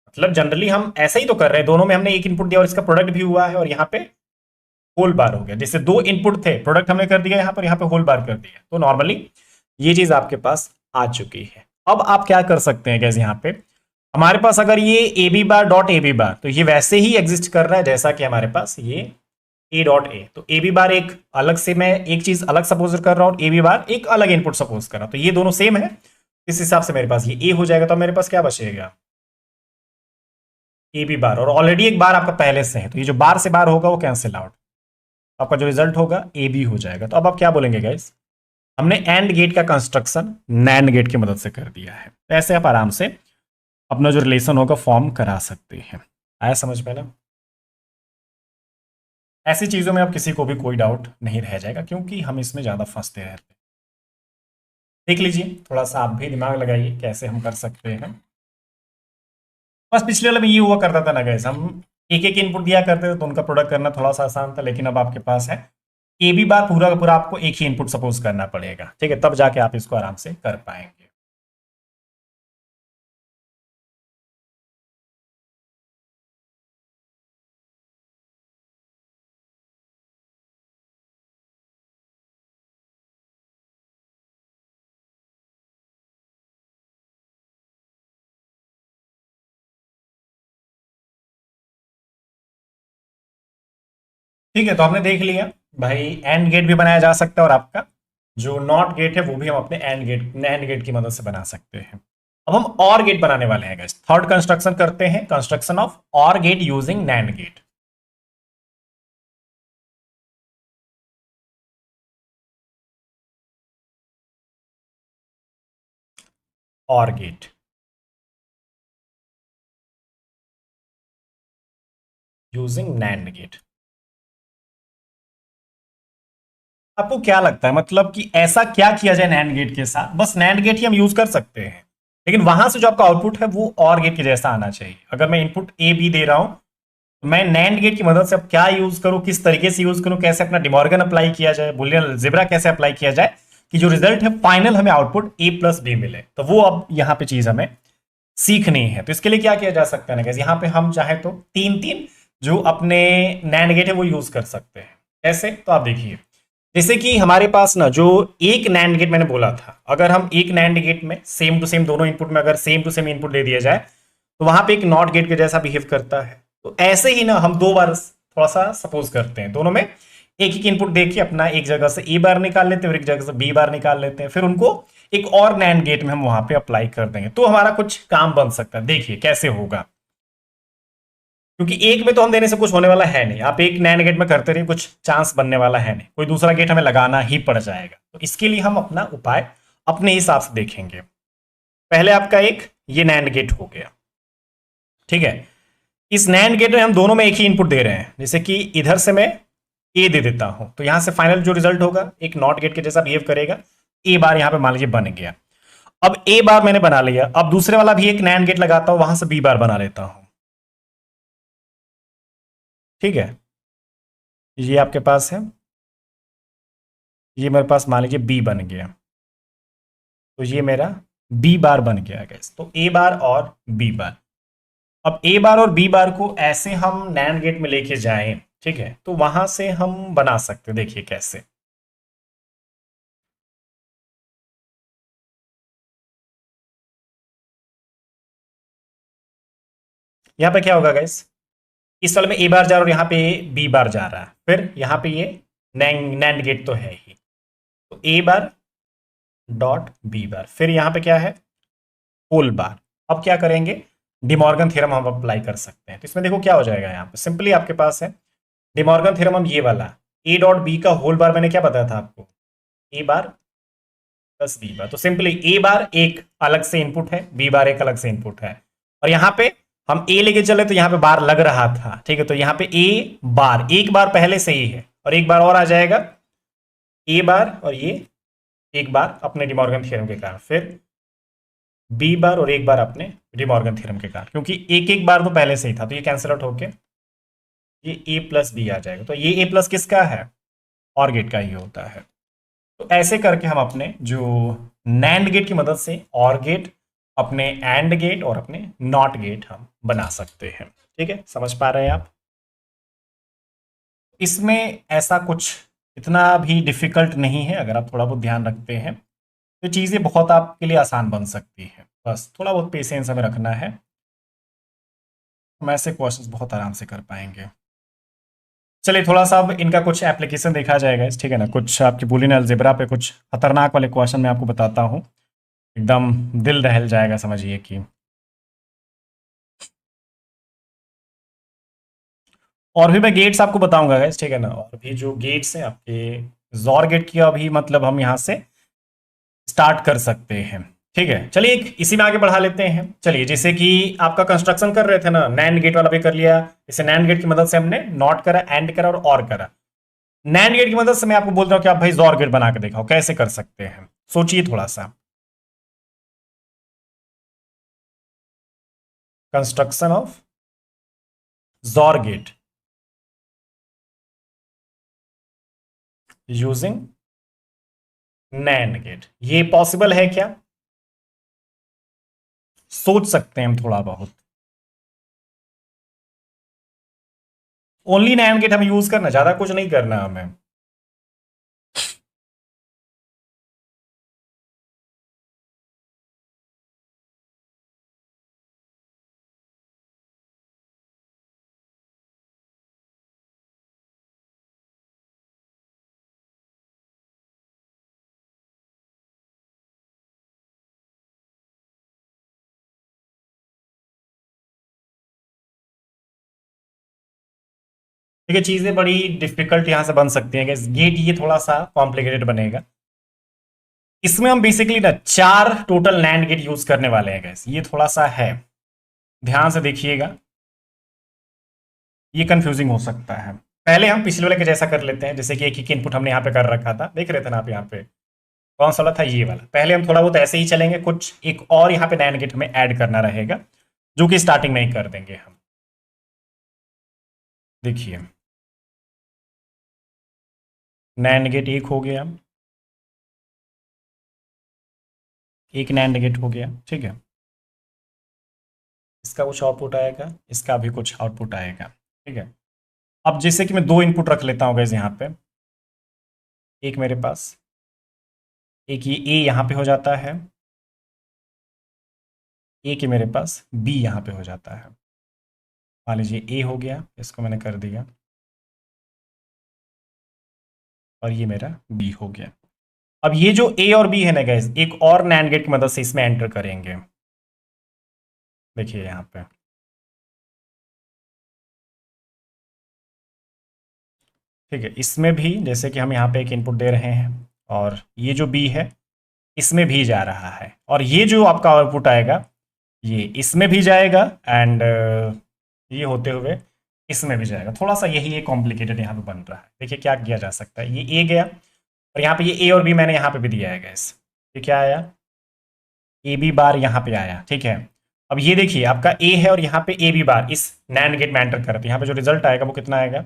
मतलब जनरली हम ऐसा ही तो कर रहे हैं, दोनों में हमने एक इनपुट दिया और इसका प्रोडक्ट भी हुआ है और यहाँ पे होल बार हो गया। जैसे दो इनपुट थे, प्रोडक्ट हमने कर दिया यहाँ पे होल बार कर दिया, तो नॉर्मली ये चीज आपके पास आ चुकी है। अब आप क्या कर सकते हैं गैस, यहाँ पे हमारे पास अगर ये A B bar dot A B bar, तो ये वैसे ही एग्जिस्ट कर रहा है जैसा कि हमारे पास ये ए डॉट ए, तो ए बी बार एक अलग से मैं एक चीज अलग सपोज कर रहा हूं, ए बी बार एक अलग इनपुट सपोज कर रहा हूं, तो ये दोनों सेम है, इस हिसाब से मेरे पास ये ए हो जाएगा। तो मेरे पास क्या बचेगा ए बी बार, और ऑलरेडी एक बार आपका पहले से है, तो ये जो बार से बार होगा वो कैंसिल आउट, आपका जो रिजल्ट होगा ए बी हो जाएगा। तो अब आप क्या बोलेंगे गाइस, हमने एंड गेट का कंस्ट्रक्शन नैंड गेट की मदद से कर दिया है। तो ऐसे आप आराम से अपना जो रिलेशन होगा फॉर्म करा सकते हैं। आया समझ में ना, ऐसी चीजों में अब किसी को भी कोई डाउट नहीं रह जाएगा, क्योंकि हम इसमें ज्यादा फंसते रहते हैं। देख लीजिए, थोड़ा सा आप भी दिमाग लगाइए कैसे हम कर सकते हैं। बस पिछले वाले में ये हुआ करता था ना गाइस, हम एक एक इनपुट दिया करते थे तो उनका प्रोडक्ट करना थोड़ा सा आसान था, लेकिन अब आपके पास है ए बी बार पूरा का पूरा आपको एक ही इनपुट सपोज करना पड़ेगा। ठीक है, तब जाके आप इसको आराम से कर पाएंगे। ठीक है, तो हमने देख लिया भाई एंड गेट भी बनाया जा सकता है, और आपका जो नॉट गेट है वो भी हम अपने एंड गेट नैंड गेट की मदद से बना सकते हैं। अब हम और गेट बनाने वाले हैं गाइस, थर्ड कंस्ट्रक्शन करते हैं, कंस्ट्रक्शन ऑफ और गेट यूजिंग नैंड गेट। और गेट यूजिंग नैंड गेट, आपको क्या लगता है मतलब कि ऐसा क्या किया जाए नैंड गेट के साथ, बस नैंड गेट ही हम यूज कर सकते हैं, लेकिन वहां से जो आपका आउटपुट है वो और गेट के जैसा आना चाहिए। अगर मैं इनपुट ए बी दे रहा हूं तो मैं नैंड गेट की मदद से अब क्या यूज करूं, किस तरीके से यूज करूं, कैसे अपना डिमॉर्गन अप्लाई किया जाए, बुलियन अलजेब्रा कैसे अप्लाई किया जाए कि जो रिजल्ट है फाइनल हमें आउटपुट ए प्लस बी मिले, तो वो अब यहाँ पे चीज हमें सीखनी है। तो इसके लिए क्या किया जा सकता है ना, यहाँ पे हम चाहे तो तीन तीन जो अपने नैंड गेट है वो यूज कर सकते हैं। कैसे, तो आप देखिए, जैसे कि हमारे पास ना जो एक नैंड गेट मैंने बोला था, अगर हम एक नैंड गेट में सेम टू सेम दोनों इनपुट में अगर सेम टू सेम इनपुट दे दिया जाए तो वहां पे एक नॉट गेट के जैसा बिहेव करता है। तो ऐसे ही ना हम दो बार थोड़ा सा सपोज करते हैं, दोनों में एक ही इनपुट देख के अपना एक जगह से ए बार निकाल लेते हैं और एक जगह से बी बार निकाल लेते हैं, फिर उनको एक और नैंड गेट में हम वहां पे अप्लाई कर देंगे, तो हमारा कुछ काम बन सकता है। देखिए कैसे होगा, क्योंकि एक में तो हम देने से कुछ होने वाला है नहीं, आप एक नैंड गेट में करते रहिए, कुछ चांस बनने वाला है नहीं, कोई दूसरा गेट हमें लगाना ही पड़ जाएगा। तो इसके लिए हम अपना उपाय अपने हिसाब से देखेंगे। पहले आपका एक ये नैंड गेट हो गया, ठीक है। इस नैंड गेट में हम दोनों में एक ही इनपुट दे रहे हैं, जैसे कि इधर से मैं ए दे देता हूं, तो यहां से फाइनल जो रिजल्ट होगा एक नॉट गेट के जैसा बिहेव करेगा। ए बार यहां पे मान लीजिए बन गया। अब ए बार मैंने बना लिया, अब दूसरे वाला भी एक नैंड गेट लगाता हूं, वहां से बी बार बना लेता हूं, ठीक है। ये आपके पास है, ये मेरे पास मान लीजिए बी बन गया, तो ये मेरा बी बार बन गया गैस। तो ए बार और बी बार, अब ए बार और बी बार को ऐसे हम नैंड गेट में लेके जाएं, ठीक है, तो वहां से हम बना सकते, देखिए कैसे। यहां पे क्या होगा गैस, इस वाले में ए बार जा रहा है और यहाँ पे बी बार जा रहा है, फिर यहाँ पे ये नैंड गेट तो है ही, तो A bar dot B bar, फिर यहाँ पे क्या है होल बार। अब क्या करेंगे, डिमॉर्गन थ्योरम हम अप्लाई कर सकते हैं। तो इसमें देखो क्या हो जाएगा, यहाँ पे सिंपली आपके पास है डिमॉर्गन थ्योरम, हम ये वाला ए डॉट बी का होल बार, मैंने क्या बताया था आपको, ए बार प्लस बी बार। तो सिंपली ए बार एक अलग से इनपुट है, बी बार एक अलग से इनपुट है, और यहाँ पे हम ए लेके चले तो यहाँ पे बार लग रहा था, ठीक है। तो यहाँ पे ए बार एक बार पहले से ही है और एक बार और आ जाएगा ए बार, और ये एक बार अपने डिमॉर्गन थ्योरम के कारण, फिर बी बार और एक बार अपने डिमॉर्गन थ्योरम के कारण, क्योंकि एक एक बार तो पहले से ही था, तो ये कैंसिल आउट होके ये ए प्लस बी आ जाएगा। तो ये ए प्लस किसका है, और गेट का ही होता है। तो ऐसे करके हम अपने जो नैंड गेट की मदद से और गेट, अपने एंड गेट और अपने नॉट गेट हम बना सकते हैं, ठीक है। समझ पा रहे हैं आप, इसमें ऐसा कुछ इतना भी डिफिकल्ट नहीं है, अगर आप थोड़ा बहुत ध्यान रखते हैं तो चीज़ें बहुत आपके लिए आसान बन सकती हैं। बस थोड़ा बहुत पेशेंस हमें रखना है, हम ऐसे क्वेश्चंस बहुत आराम से कर पाएंगे। चलिए थोड़ा सा अब इनका कुछ एप्लीकेशन देखा जाएगा, ठीक है ना। कुछ आपकी बूलियन अलजेब्रा पे कुछ खतरनाक वाले क्वेश्चन मैं आपको बताता हूँ, एकदम दिल दहल जाएगा, समझिए कि। और भी मैं गेट्स आपको बताऊंगा गाइस, ठीक है ना। और भी जो गेट्स हैं आपके, जॉर गेट की अभी मतलब हम यहाँ से स्टार्ट कर सकते हैं, ठीक है। चलिए एक इसी में आगे बढ़ा लेते हैं। चलिए जैसे कि आपका कंस्ट्रक्शन कर रहे थे ना, नैंड गेट वाला भी कर लिया, इसे नैंड गेट की मदद से हमने नॉट करा, एंड करा और करा। नैंड गेट की मदद से मैं आपको बोल रहा हूं कि आप भाई जॉर गेट बना के दिखाओ, कैसे कर सकते हैं, सोचिए थोड़ा सा। Construction of XOR gate using NAND gate, ये पॉसिबल है क्या, सोच सकते हैं हम थोड़ा बहुत। ओनली नैंड गेट हमें यूज करना, ज्यादा कुछ नहीं करना हमें। देखिए चीजें बड़ी डिफिकल्ट यहां से बन सकती हैं, गेट ये थोड़ा सा कॉम्प्लिकेटेड बनेगा। इसमें हम बेसिकली ना 4 टोटल नैंड गेट यूज करने वाले हैं गैस, ये थोड़ा सा है, ध्यान से देखिएगा, ये कंफ्यूजिंग हो सकता है। पहले हम पिछले वाले के जैसा कर लेते हैं, जैसे कि एक ही इनपुट हमने यहाँ पे कर रखा था, देख रहे थे ना आप यहाँ पे, कौन सा वाला था, ये वाला। पहले हम थोड़ा बहुत ऐसे ही चलेंगे, कुछ एक और यहाँ पे नैंड गेट हमें ऐड करना रहेगा, जो कि स्टार्टिंग में ही कर देंगे हम। देखिए नैंड गेट एक हो गया, एक नैंड गेट हो गया, ठीक है। इसका कुछ आउटपुट आएगा, इसका भी कुछ आउटपुट आएगा, ठीक है। अब जैसे कि मैं 2 इनपुट रख लेता हूँ गैस यहाँ पे, एक मेरे पास, एक ये ए यहाँ पे हो जाता है, ए के मेरे पास बी यहाँ पे हो जाता है। मान लीजिए ए हो गया, इसको मैंने कर दिया, और ये मेरा बी हो गया। अब ये जो ए और बी है ना गाइस, एक और नैंड गेट की मदद से इसमें एंटर करेंगे। देखिए यहाँ पे, ठीक है, इसमें भी जैसे कि हम यहाँ पे एक इनपुट दे रहे हैं, और ये जो बी है इसमें भी जा रहा है, और ये जो आपका आउटपुट आएगा ये इसमें भी जाएगा, एंड ये होते हुए इसमें भी जाएगा। थोड़ा सा यही एक कॉम्प्लिकेटेड यहाँ पे बन रहा है। देखिए क्या किया जा सकता है, ये ए गया, और यहाँ पे ये ए और बी मैंने यहाँ पे भी दिया है गैस। ये क्या आया, ए बी बार यहाँ पे आया, ठीक है। अब ये देखिए आपका ए है और यहाँ पे ए बी बार इस नैंड गेट में एंटर करे, तो यहाँ पे जो रिजल्ट आएगा वो कितना आएगा,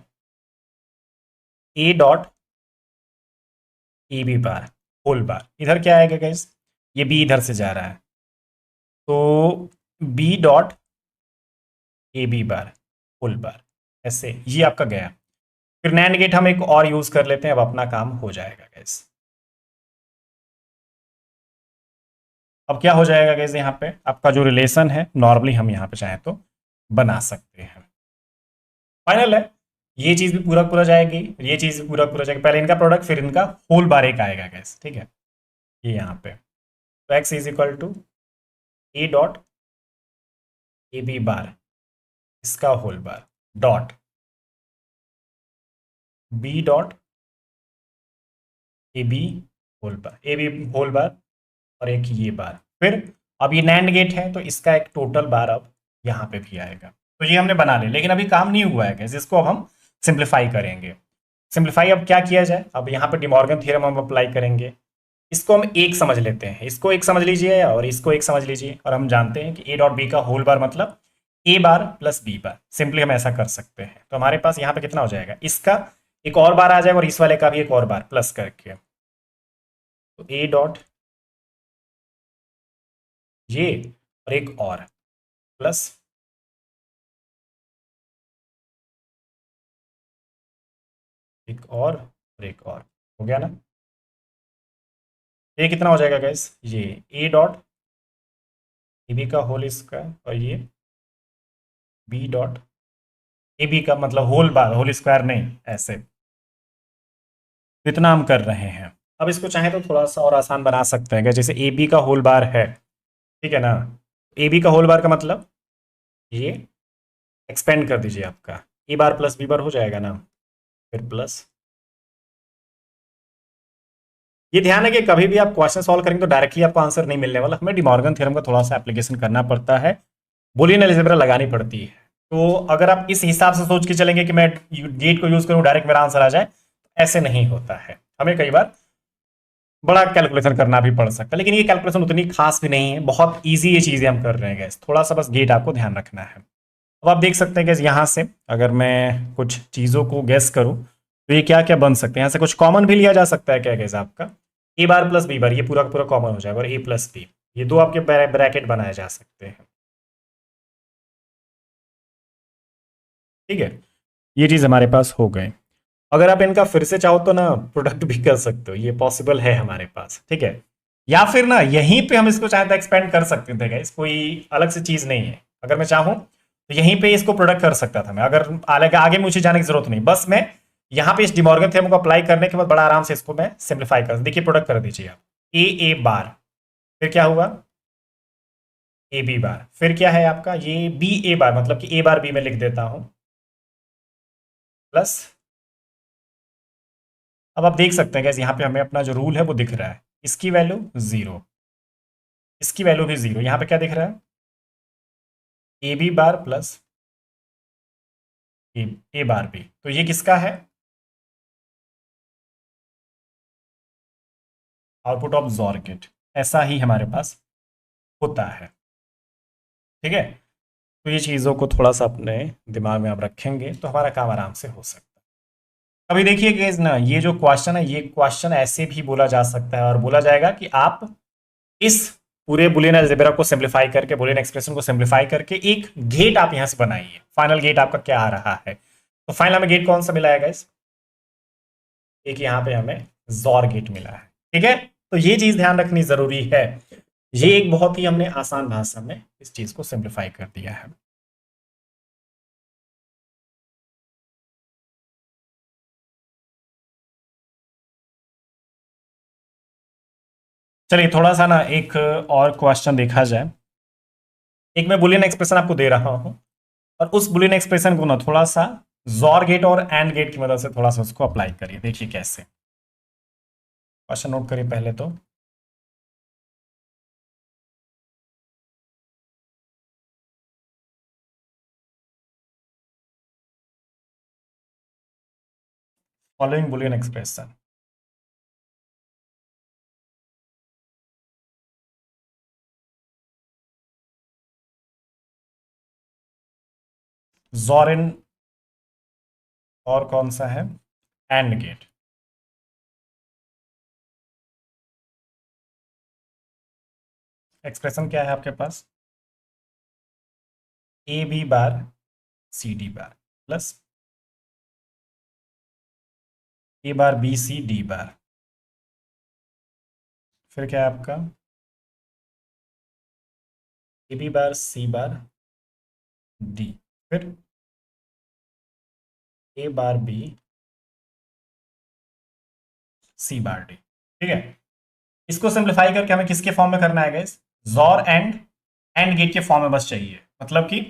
A dot A B bar whole bar. इधर क्या आएगा गैस, ये बी इधर से जा रहा है, तो B dot A B bar whole bar, ऐसे ये आपका गया। फिर नैंड गेट हम एक और यूज कर लेते हैं, अब अपना काम हो जाएगा गैस। अब क्या हो जाएगा गैस, यहाँ पे आपका जो रिलेशन है नॉर्मली हम यहाँ पे चाहें तो बना सकते हैं। फाइनल है, ये चीज भी पूरा पूरा जाएगी, ये चीज भी पूरा पूरा जाएगी। पहले इनका प्रोडक्ट फिर इनका होल बार एक आएगा गैस, ठीक है। ये यहाँ पे तो X is equal to A dot A B bar इसका whole bar dot B dot A B whole bar, A B whole bar, और एक ये बार। फिर अब ये नैंड गेट है तो इसका एक टोटल बार अब यहाँ पे भी आएगा। तो ये हमने बना लिया, लेकिन अभी काम नहीं हुआ है गैस, इसको अब हम सिंप्लीफाई करेंगे। सिंप्लीफाई अब क्या किया जाए, अब यहाँ पे डिमॉर्गन थ्योरम हम अप्लाई करेंगे। इसको हम एक समझ लेते हैं, इसको एक समझ लीजिए और इसको एक समझ लीजिए, और हम जानते हैं कि ए डॉट बी का होल बार मतलब ए बार प्लस बी बार। सिंपली हम ऐसा कर सकते हैं। तो हमारे पास यहाँ पे कितना हो जाएगा, इसका एक और बार आ जाएगा और इस वाले का भी एक और बार प्लस करके, तो ए डॉट ये और एक और प्लस एक और एक और, हो गया ना। ये कितना हो जाएगा गैस, ये ए डॉट ए बी का होल स्क्वायर, और ये बी डॉट ए बी का मतलब होल बार, होल स्क्वायर नहीं, ऐसे। तो इतना हम कर रहे हैं। अब इसको चाहे तो थोड़ा सा और आसान बना सकते हैं, जैसे ए बी का होल बार है, ठीक है ना। ए बी का होल बार का मतलब ये एक्सपेंड कर दीजिए, आपका ए बार प्लस बी बार हो जाएगा ना, फिर प्लस। ये ध्यान है कि कभी भी आप क्वेश्चन सॉल्व करेंगे तो डायरेक्टली आपको आंसर नहीं मिलने वाला, हमें डिमॉर्गन थ्योरम का थोड़ा सा एप्लीकेशन करना पड़ता है, बूलियन अलजेब्रा लगानी पड़ती है। तो अगर आप इस हिसाब से सोच के चलेंगे कि मैं गेट को यूज करूं डायरेक्ट मेरा आंसर आ जाए, ऐसे नहीं होता है। हमें कई बार बड़ा कैलकुलेशन करना भी पड़ सकता है, लेकिन ये कैलकुलेशन उतनी खास भी नहीं है, बहुत ईजी ये चीजें हम कर रहे हैं गैस। थोड़ा सा बस गेट आपको ध्यान रखना है। अब आप देख सकते हैं गैस, यहाँ से अगर मैं कुछ चीज़ों को गैस करूँ तो ये क्या क्या बन सकते हैं। यहाँ से कुछ कॉमन भी लिया जा सकता है क्या गैस, आपका A bar plus B bar, ये पूरा पूरा कॉमन हो जाएगा, और ए प्लस बी, ये दो आपके ब्रैकेट बनाए जा सकते हैं, ठीक है। ये चीज़ हमारे पास हो गए। अगर आप इनका फिर से चाहो तो ना प्रोडक्ट भी कर सकते हो, ये पॉसिबल है हमारे पास, ठीक है। या फिर ना यहीं पे हम इसको चाहे तो एक्सपेंड कर सकते थे गाइस, कोई अलग से चीज़ नहीं है। अगर मैं चाहूँ तो यहीं पे इसको प्रोडक्ट कर सकता था मैं, अगर आगे मुझे जाने की जरूरत नहीं, बस मैं यहाँ पे इस डिमॉर्गन थ्योरम को अप्लाई करने के बाद बड़ा आराम से इसको मैं सिंप्लीफाई कर, देखिए प्रोडक्ट कर दीजिए आप, ए बार, फिर क्या हुआ ए बी बार, फिर क्या है आपका ये बी ए बार, मतलब कि ए बार बी में लिख देता हूं, प्लस। अब आप देख सकते हैं गैस, यहाँ पे हमें अपना जो रूल है वो दिख रहा है, इसकी वैल्यू 0, इसकी वैल्यू भी 0। यहाँ पे क्या दिख रहा है, A B bar plus A bar B, तो ये किसका है, आउटपुट ऑफ जॉर गेट। ऐसा ही हमारे पास होता है, ठीक है। तो ये चीज़ों को थोड़ा सा अपने दिमाग में आप रखेंगे तो हमारा काम आराम से हो सकता है। अभी देखिए गाइस ना, ये जो क्वेश्चन है, ये क्वेश्चन ऐसे भी बोला जा सकता है, और बोला जाएगा कि आप इस पूरे बुलियन अलजेब्रा को सिंप्लीफाई करके, बुलियन एक्सप्रेशन को सिंप्लीफाई करके एक गेट आप यहां से बनाइए। फाइनल गेट आपका क्या आ रहा है, तो फाइनल हमें गेट कौन सा मिला है गाइस, एक यहाँ पे हमें जॉर गेट मिला है, ठीक है। तो ये चीज ध्यान रखनी जरूरी है ये एक बहुत ही हमने आसान भाषा में इस चीज को सिंप्लीफाई कर दिया है। चलिए थोड़ा सा ना एक और क्वेश्चन देखा जाए। एक मैं बुलियन एक्सप्रेशन आपको दे रहा हूं और उस बुलियन एक्सप्रेशन को ना थोड़ा सा जॉर गेट और एंड गेट की मदद से थोड़ा सा उसको अप्लाई करिए। देखिए कैसे। क्वेश्चन नोट करिए पहले तो। Following Boolean expression. जॉर इन और कौन सा है, एंड गेट। एक्सप्रेशन क्या है आपके पास, A B bar C D bar plus A bar B C D bar, फिर क्या है आपका A B bar C bar D, फिर ए बार बी सी बार डी। ठीक है। इसको सिंप्लीफाई करके हमें किसके फॉर्म में करना है गाइस, जॉर एंड गेट के फॉर्म में बस चाहिए। मतलब कि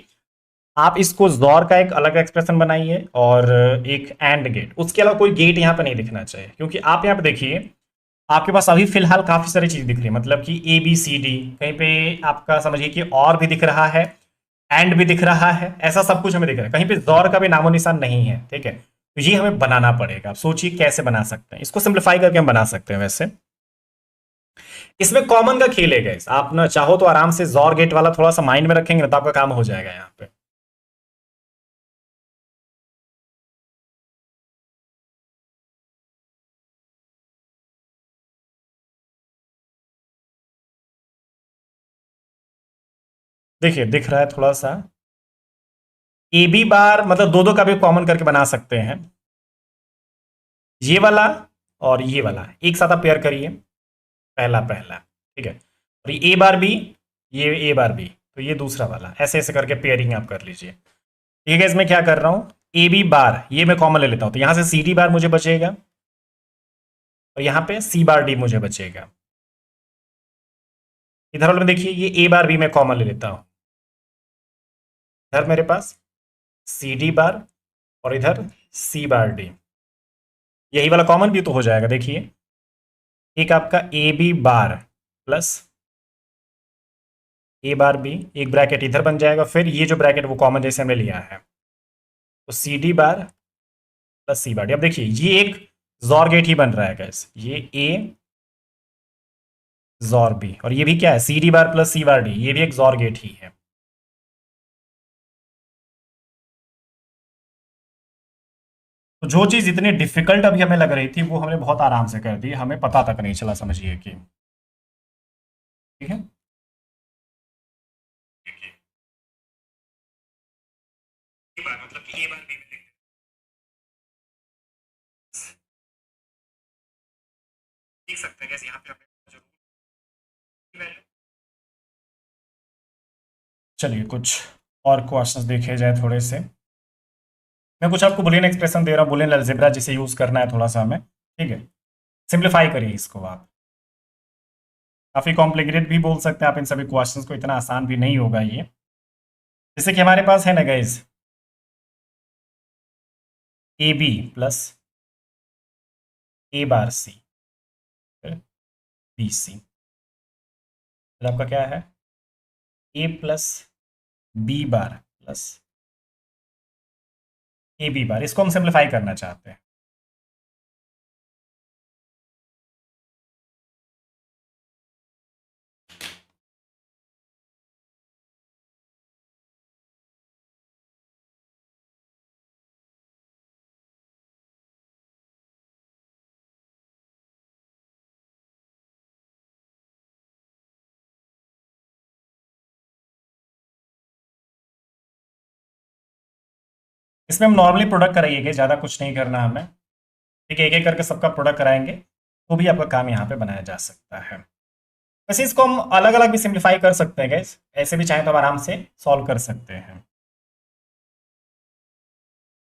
आप इसको जॉर का एक अलग एक्सप्रेशन बनाइए और एक एंड गेट, उसके अलावा कोई गेट यहाँ पे नहीं दिखना चाहिए। क्योंकि आप यहाँ पे देखिए आपके पास अभी फिलहाल काफी सारी चीज दिख रही है, मतलब कि ए बी सी डी, कहीं पे आपका समझिए कि और भी दिख रहा है, एंड भी दिख रहा है, ऐसा सब कुछ हमें दिख रहा है, कहीं पे जॉर का भी नामो निशान नहीं है। ठीक है, तो ये हमें बनाना पड़ेगा। आप सोचिए कैसे बना सकते हैं इसको, सिंप्लीफाई करके हम बना सकते हैं। वैसे इसमें कॉमन का खेल है गाइस, आप ना चाहो तो आराम से जॉर गेट वाला थोड़ा सा माइंड में रखेंगे ना तो आपका काम हो जाएगा यहाँ पे। देखिए दिख रहा है थोड़ा सा, ए बी बार मतलब दो दो का भी कॉमन करके बना सकते हैं। ये वाला और ये वाला एक साथ आप पेयर करिए, पहला पहला। ठीक है, और ये ए बार बी, ये ए बार बी, तो ये दूसरा वाला, ऐसे ऐसे करके पेयरिंग आप कर लीजिए। ठीक है, इसमें क्या कर रहा हूं, ए बी बार ये मैं कॉमन ले लेता हूं, तो यहां से सी डी बार मुझे बचेगा और यहां पे सी बार डी मुझे बचेगा। इधर वाले में देखिए ये ए बार बी मैं कॉमन ले लेता हूं, इधर मेरे पास सी डी बार और इधर सी बार डी, यही वाला कॉमन भी तो हो जाएगा। देखिए एक आपका A B bar plus A bar B, एक ब्रैकेट इधर बन जाएगा, फिर ये जो ब्रैकेट वो कॉमन जैसे हमने लिया है, तो सी डी बार प्लस सी बार डी। अब देखिए ये एक जॉर गेट ही बन रहा है गैस, ये ए जॉर बी, और ये भी क्या है सी डी बार प्लस सी बार डी, ये भी एक जॉर गेट ही है। तो जो चीज इतनी डिफिकल्ट अभी हमें लग रही थी वो हमने बहुत आराम से कर दी, हमें पता तक नहीं चला, समझिए कि। ठीक है, मतलब कि ए बार बी में देख सकते हैं कैसे यहाँ पे हमें जरूर। चलिए कुछ और क्वेश्चंस देखे जाए थोड़े से। मैं कुछ आपको बुलियन एक्सप्रेशन दे रहा हूँ, बुलियन अलजेब्रा जिसे यूज करना है थोड़ा सा हमें। ठीक है, सिंप्लीफाई करिए इसको आप। काफी कॉम्प्लिकेटेड भी बोल सकते हैं आप इन सभी क्वेश्चंस को, इतना आसान भी नहीं होगा ये। जैसे कि हमारे पास है ना guys, A B plus A bar C B C, आपका क्या है A plus B bar plus A B bar, इसको हम सिंप्लीफाई करना चाहते हैं। इसमें हम नॉर्मली प्रोडक्ट कराइएगा, ज़्यादा कुछ नहीं करना हमें। ठीक है, एक एक करके सबका प्रोडक्ट कराएंगे तो भी आपका काम यहाँ पे बनाया जा सकता है। वैसे इसको हम अलग अलग भी सिंप्लीफाई कर सकते हैं गैस, ऐसे भी चाहे तो हम आराम से सॉल्व कर सकते हैं।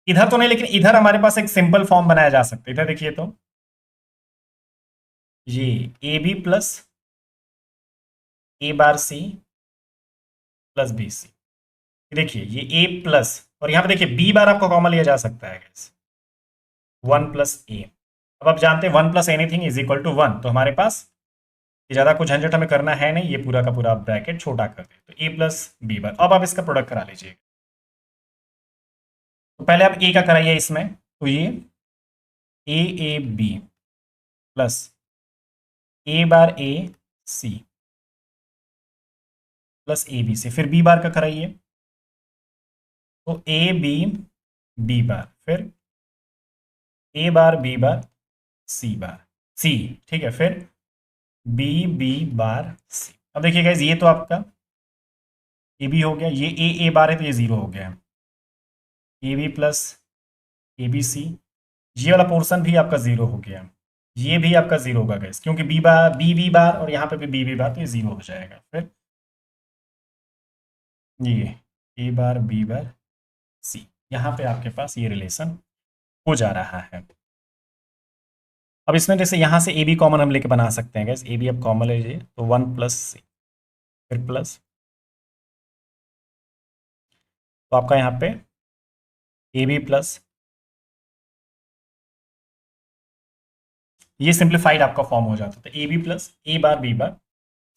इधर तो नहीं, लेकिन इधर हमारे पास एक सिंपल फॉर्म बनाया जा सकता है। इधर देखिए तो ये A B plus A bar C plus B C. देखिए ये ए प्लस, और यहां पे देखिए बी बार आपको कॉमन लिया जा सकता है गैस, 1 + a। अब आप जानते हैं 1 + एनीथिंग इज इक्वल टू 1, तो हमारे पास ये ज्यादा कुछ झंझट हमें करना है नहीं, ये पूरा का पूरा ब्रैकेट छोटा कर दे, तो ए प्लस बी बार। अब आप इसका प्रोडक्ट करा लीजिए। तो पहले आप ए का कराइए इसमें, तो ये A A B plus A bar A C plus A B C, फिर बी बार का कराइए, तो ए बी बी बार, फिर ए बार बी बार सी बार सी, ठीक है, फिर बी बी बार सी। अब देखिए गाइस ये तो आपका ए बी हो गया, ये ए बार है तो ये जीरो हो गया, A B plus A B C, ये वाला पोर्शन भी आपका जीरो हो गया, ये भी आपका जीरो होगा गाइस, क्योंकि बी बार और यहाँ पे भी बी बार, तो ये जीरो हो जाएगा। फिर ये ए बार बी बार सी, यहाँ पे आपके पास ये रिलेशन हो जा रहा है। अब इसमें जैसे यहाँ से ए बी कॉमन हम लेके बना सकते हैं गैस, ए बी अब कॉमन ले लीजिए, तो 1 + सी, फिर प्लस, तो आपका यहाँ पे ए बी प्लस, ये सिंप्लीफाइड आपका फॉर्म हो जाता है, तो A B plus A bar B bar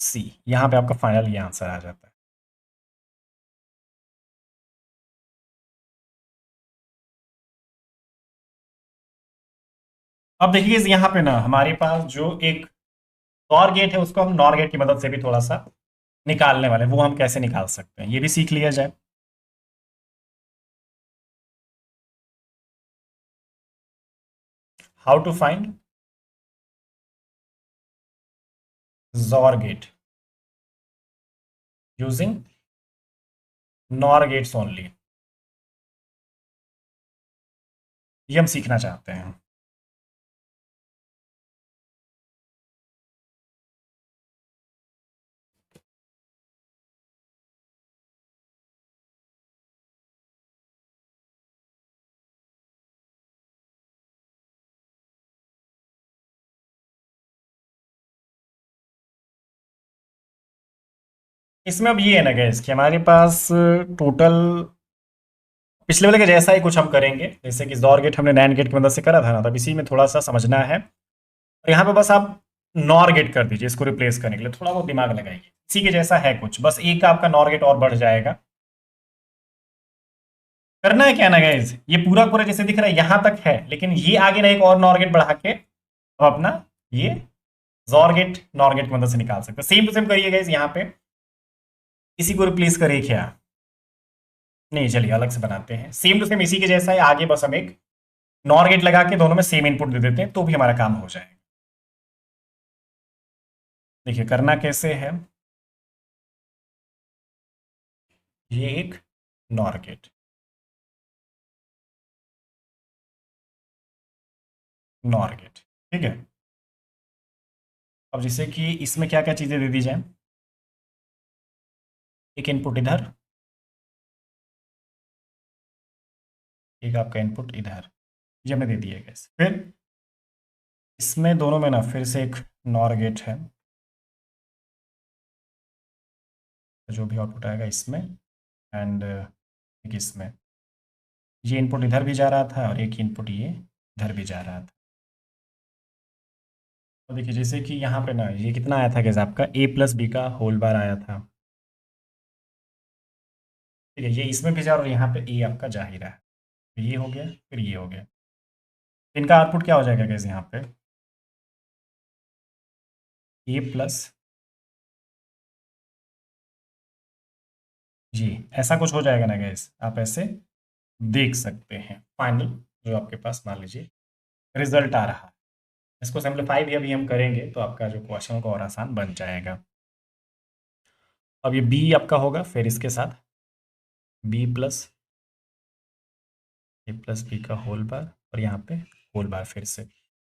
C, यहाँ पे आपका फाइनल ये आंसर आ जाता है। अब देखिए यहाँ पे ना हमारे पास जो एक और गेट है, उसको हम नॉर गेट की मदद से भी थोड़ा सा निकालने वाले हैं, वो हम कैसे निकाल सकते हैं ये भी सीख लिया जाए। How to find XOR gate using NOR gates only, ये हम सीखना चाहते हैं। इसमें अब ये है ना गैस कि हमारे पास टोटल पिछले वाले के जैसा ही कुछ हम करेंगे, जैसे कि जॉर गेट हमने नैंड गेट की मदद से करा था ना, तब इसी में थोड़ा सा समझना है। और यहाँ पे बस आप नॉर गेट कर दीजिए, इसको रिप्लेस करने के लिए थोड़ा बहुत दिमाग लगाइए, इसी के जैसा है कुछ, बस एक का आपका नॉर गेट और बढ़ जाएगा। करना है क्या ना गाइज, ये पूरा पूरा जैसे दिख रहा है यहाँ तक है, लेकिन ये आगे ना एक और नॉर गेट बढ़ा के अब अपना ये जॉर गेट नॉर गेट की मदद से निकाल सकते हैं। सेम टू सेम करिए गाइज, यहाँ पे इसी को रिप्लेस करिए क्या, नहीं चलिए अलग से बनाते हैं, सेम टू सेम इसी के जैसा है, आगे बस हम एक नॉर गेट लगा के दोनों में सेम इनपुट दे देते हैं, तो भी हमारा काम हो जाएगा। देखिए करना कैसे है, ये एक नॉर गेट, नॉर गेट, ठीक है। अब जैसे कि इसमें क्या क्या चीजें दे दी जाए, एक इनपुट इधर, एक आपका इनपुट इधर, ये हमने दे दिया गैस। फिर इसमें दोनों में ना फिर से एक नॉर गेट है, जो भी आउटपुट आएगा इसमें एंड एक इसमें, ये इनपुट इधर भी जा रहा था और एक इनपुट ये इधर भी जा रहा था। तो देखिए जैसे कि यहाँ पे ना ये कितना आया था गैस, आपका ए प्लस बी का होल बार आया था, ठीक है, ये इसमें भी जा रहा और यहाँ पे ए आपका जा ही रहा है, तो ये हो गया, फिर ये हो गया, इनका आउटपुट क्या हो जाएगा गैस यहाँ पे, ए प्लस, जी ऐसा कुछ हो जाएगा ना गैस, आप ऐसे देख सकते हैं फाइनल जो आपके पास मान लीजिए रिजल्ट आ रहा है। इसको सिंप्लीफाई भी अभी हम करेंगे, तो आपका जो क्वेश्चन होगा और आसान बन जाएगा। अब ये बी आपका होगा, फिर इसके साथ बी प्लस ए प्लस बी का होल बार, और यहाँ पे होल बार फिर से,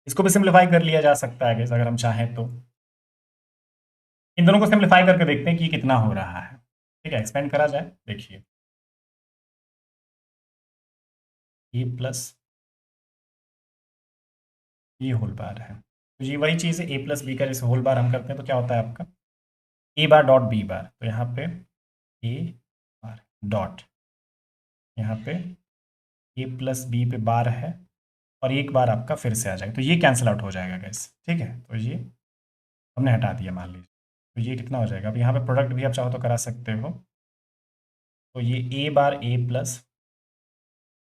इसको भी सिंप्लीफाई कर लिया जा सकता है guys, अगर हम चाहें तो। इन दोनों को सिंप्लीफाई करके देखते हैं कि ये कितना हो रहा है। ठीक है, एक्सपेंड करा जाए, देखिए ए प्लस ये होल बार है, तो ये वही चीज़ है ए प्लस बी का, जैसे होल बार हम करते हैं तो क्या होता है आपका A bar dot B bar, तो यहाँ पे ए बार डॉट, यहाँ पे ए प्लस बी पे बार है और एक बार आपका फिर से आ जाएगा, तो ये कैंसिल आउट हो जाएगा गैस। ठीक है, तो ये हमने हटा दिया मान लीजिए, तो ये कितना हो जाएगा, अब यहाँ पे प्रोडक्ट भी आप चाहो तो करा सकते हो, तो ये ए bar A plus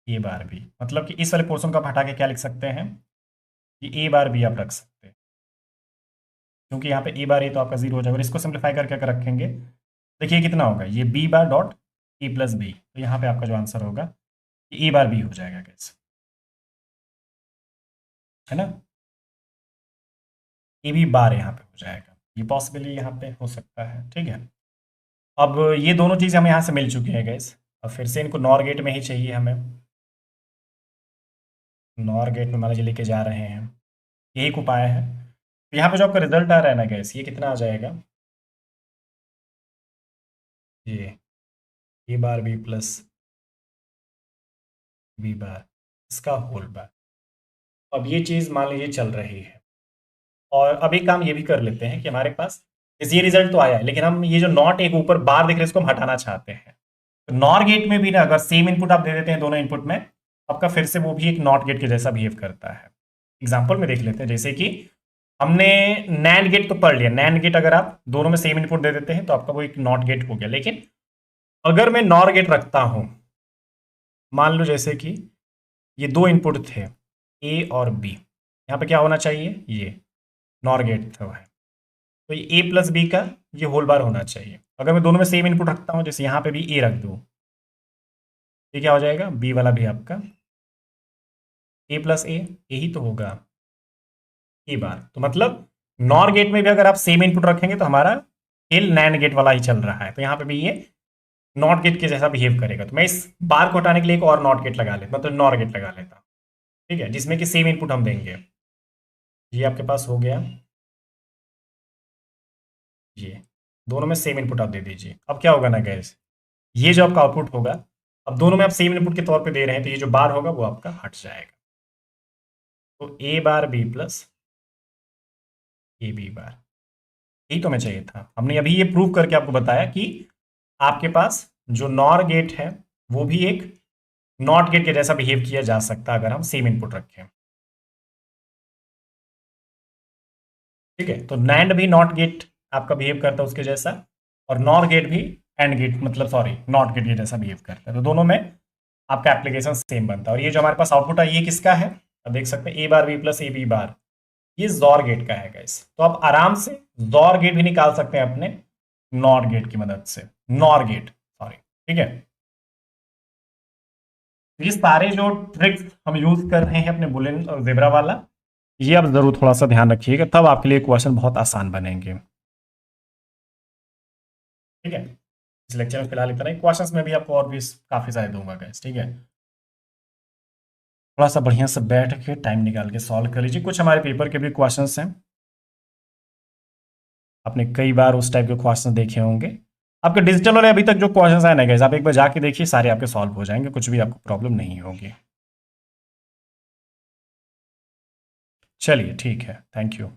A bar B, मतलब कि इस वाले पोर्शन को आप हटा के क्या लिख सकते हैं, ये ए बार बी आप रख सकते हैं, क्योंकि यहाँ पे ए बार ए तो आपका जीरो हो जाएगा, और इसको सिंप्लीफाई करके अगर रखेंगे देखिए कितना होगा, ये B bar dot A plus B, तो यहाँ पे आपका जो आंसर होगा ये ए बार बी हो जाएगा गैस, है ना, ए बी बार यहाँ पे हो जाएगा, ये पॉसिबली यहाँ पे हो सकता है। ठीक है, अब ये दोनों चीज़ हमें यहाँ से मिल चुकी है गैस, अब फिर से इनको नॉर गेट में ही चाहिए हमें, नॉर गेट में मान लीजिए लेके जा रहे हैं, यही एक उपाय है। तो यहाँ पे जो आपका रिजल्ट आ रहा है ना गैस, ये कितना आ जाएगा, ये ए bar B plus B bar इसका होल बार, अब ये चीज़ मान लीजिए चल रही है, और अब एक काम ये भी कर लेते हैं कि हमारे पास जैसे ये रिजल्ट तो आया है, लेकिन हम ये जो नॉट एक ऊपर बार दिख रहे हैं इसको हम हटाना चाहते हैं, तो नॉर गेट में भी ना अगर सेम इनपुट आप दे देते हैं दोनों इनपुट में, आपका फिर से वो भी एक नॉट गेट के जैसा बिहेव करता है। एग्जाम्पल में देख लेते हैं, जैसे कि हमने नैंड गेट तो पढ़ लिया, नैंड गेट अगर आप दोनों में सेम इनपुट दे देते हैं तो आपका वो एक नॉट गेट हो गया, लेकिन अगर मैं नॉर गेट रखता हूं, मान लो जैसे कि ये दो इनपुट थे ए और बी, यहाँ पे क्या होना चाहिए, ये नॉर गेट था है, तो ये ए प्लस बी का ये होल बार होना चाहिए। अगर मैं दोनों में सेम इनपुट रखता हूँ, जैसे यहाँ पे भी ए रख दूँ, ये क्या हो जाएगा, बी वाला भी आपका ए प्लस ए, यही तो होगा ए बार, तो मतलब नॉर गेट में भी अगर आप सेम इनपुट रखेंगे तो हमारा खेल नैंड गेट वाला ही चल रहा है, तो यहाँ पे भी ये नॉट गेट के जैसा बिहेव करेगा, तो मैं इस बार को हटाने के लिए एक और नॉट गेट लगा लेता, मतलब नॉर गेट लगा लेता हूँ। ठीक है, जिसमें कि सेम इनपुट हम देंगे, ये आपके पास हो गया, ये दोनों में सेम इनपुट आप दे दीजिए। अब क्या होगा ना गैस, ये जो आपका आउटपुट होगा, अब दोनों में आप सेम इनपुट के तौर पे दे रहे हैं, तो ये जो बार होगा वो आपका हट जाएगा, तो A bar B plus A B bar, यही तो हमें चाहिए था। हमने अभी ये प्रूव करके आपको बताया कि आपके पास जो नॉर गेट है वो भी एक नॉट गेट के जैसा बिहेव किया जा सकता है अगर हम सेम इनपुट रखें। ठीक है, तो नैंड भी नॉट गेट आपका बिहेव करता है उसके जैसा, और नॉर गेट भी एंड गेट मतलब सॉरी नॉट गेट के जैसा बिहेव करता है, तो दोनों में आपका एप्लीकेशन सेम बनता है। और ये जो हमारे पास आउटपुट है ये किसका है, अब देख सकते हैं A bar B plus A B bar, ये जॉर गेट का है गाइस, तो आप आराम से जॉर गेट भी निकाल सकते हैं अपने नॉर गेट की मदद से, नॉर गेट सॉरी। ठीक है, ये सारे जो ट्रिक्स हम यूज कर रहे हैं अपने बुलियन और जेब्रा वाला, ये आप जरूर थोड़ा सा ध्यान रखिएगा, तब आपके लिए क्वेश्चन बहुत आसान बनेंगे। ठीक है, इस लेक्चर में फिलहाल इतना ही, क्वेश्चंस में भी आपको और भी काफी सारे दूंगा गाइस। ठीक है, थोड़ा सा बढ़िया से बैठ के टाइम निकाल के सॉल्व कर लीजिए, कुछ हमारे पेपर के भी क्वेश्चंस हैं, आपने कई बार उस टाइप के क्वेश्चन देखे होंगे। आपके डिजिटल वाले अभी तक जो क्वेश्चंस आए ना गाइस, आप एक बार जाके देखिए, सारे आपके सॉल्व हो जाएंगे, कुछ भी आपको प्रॉब्लम नहीं होगी। चलिए ठीक है, थैंक यू।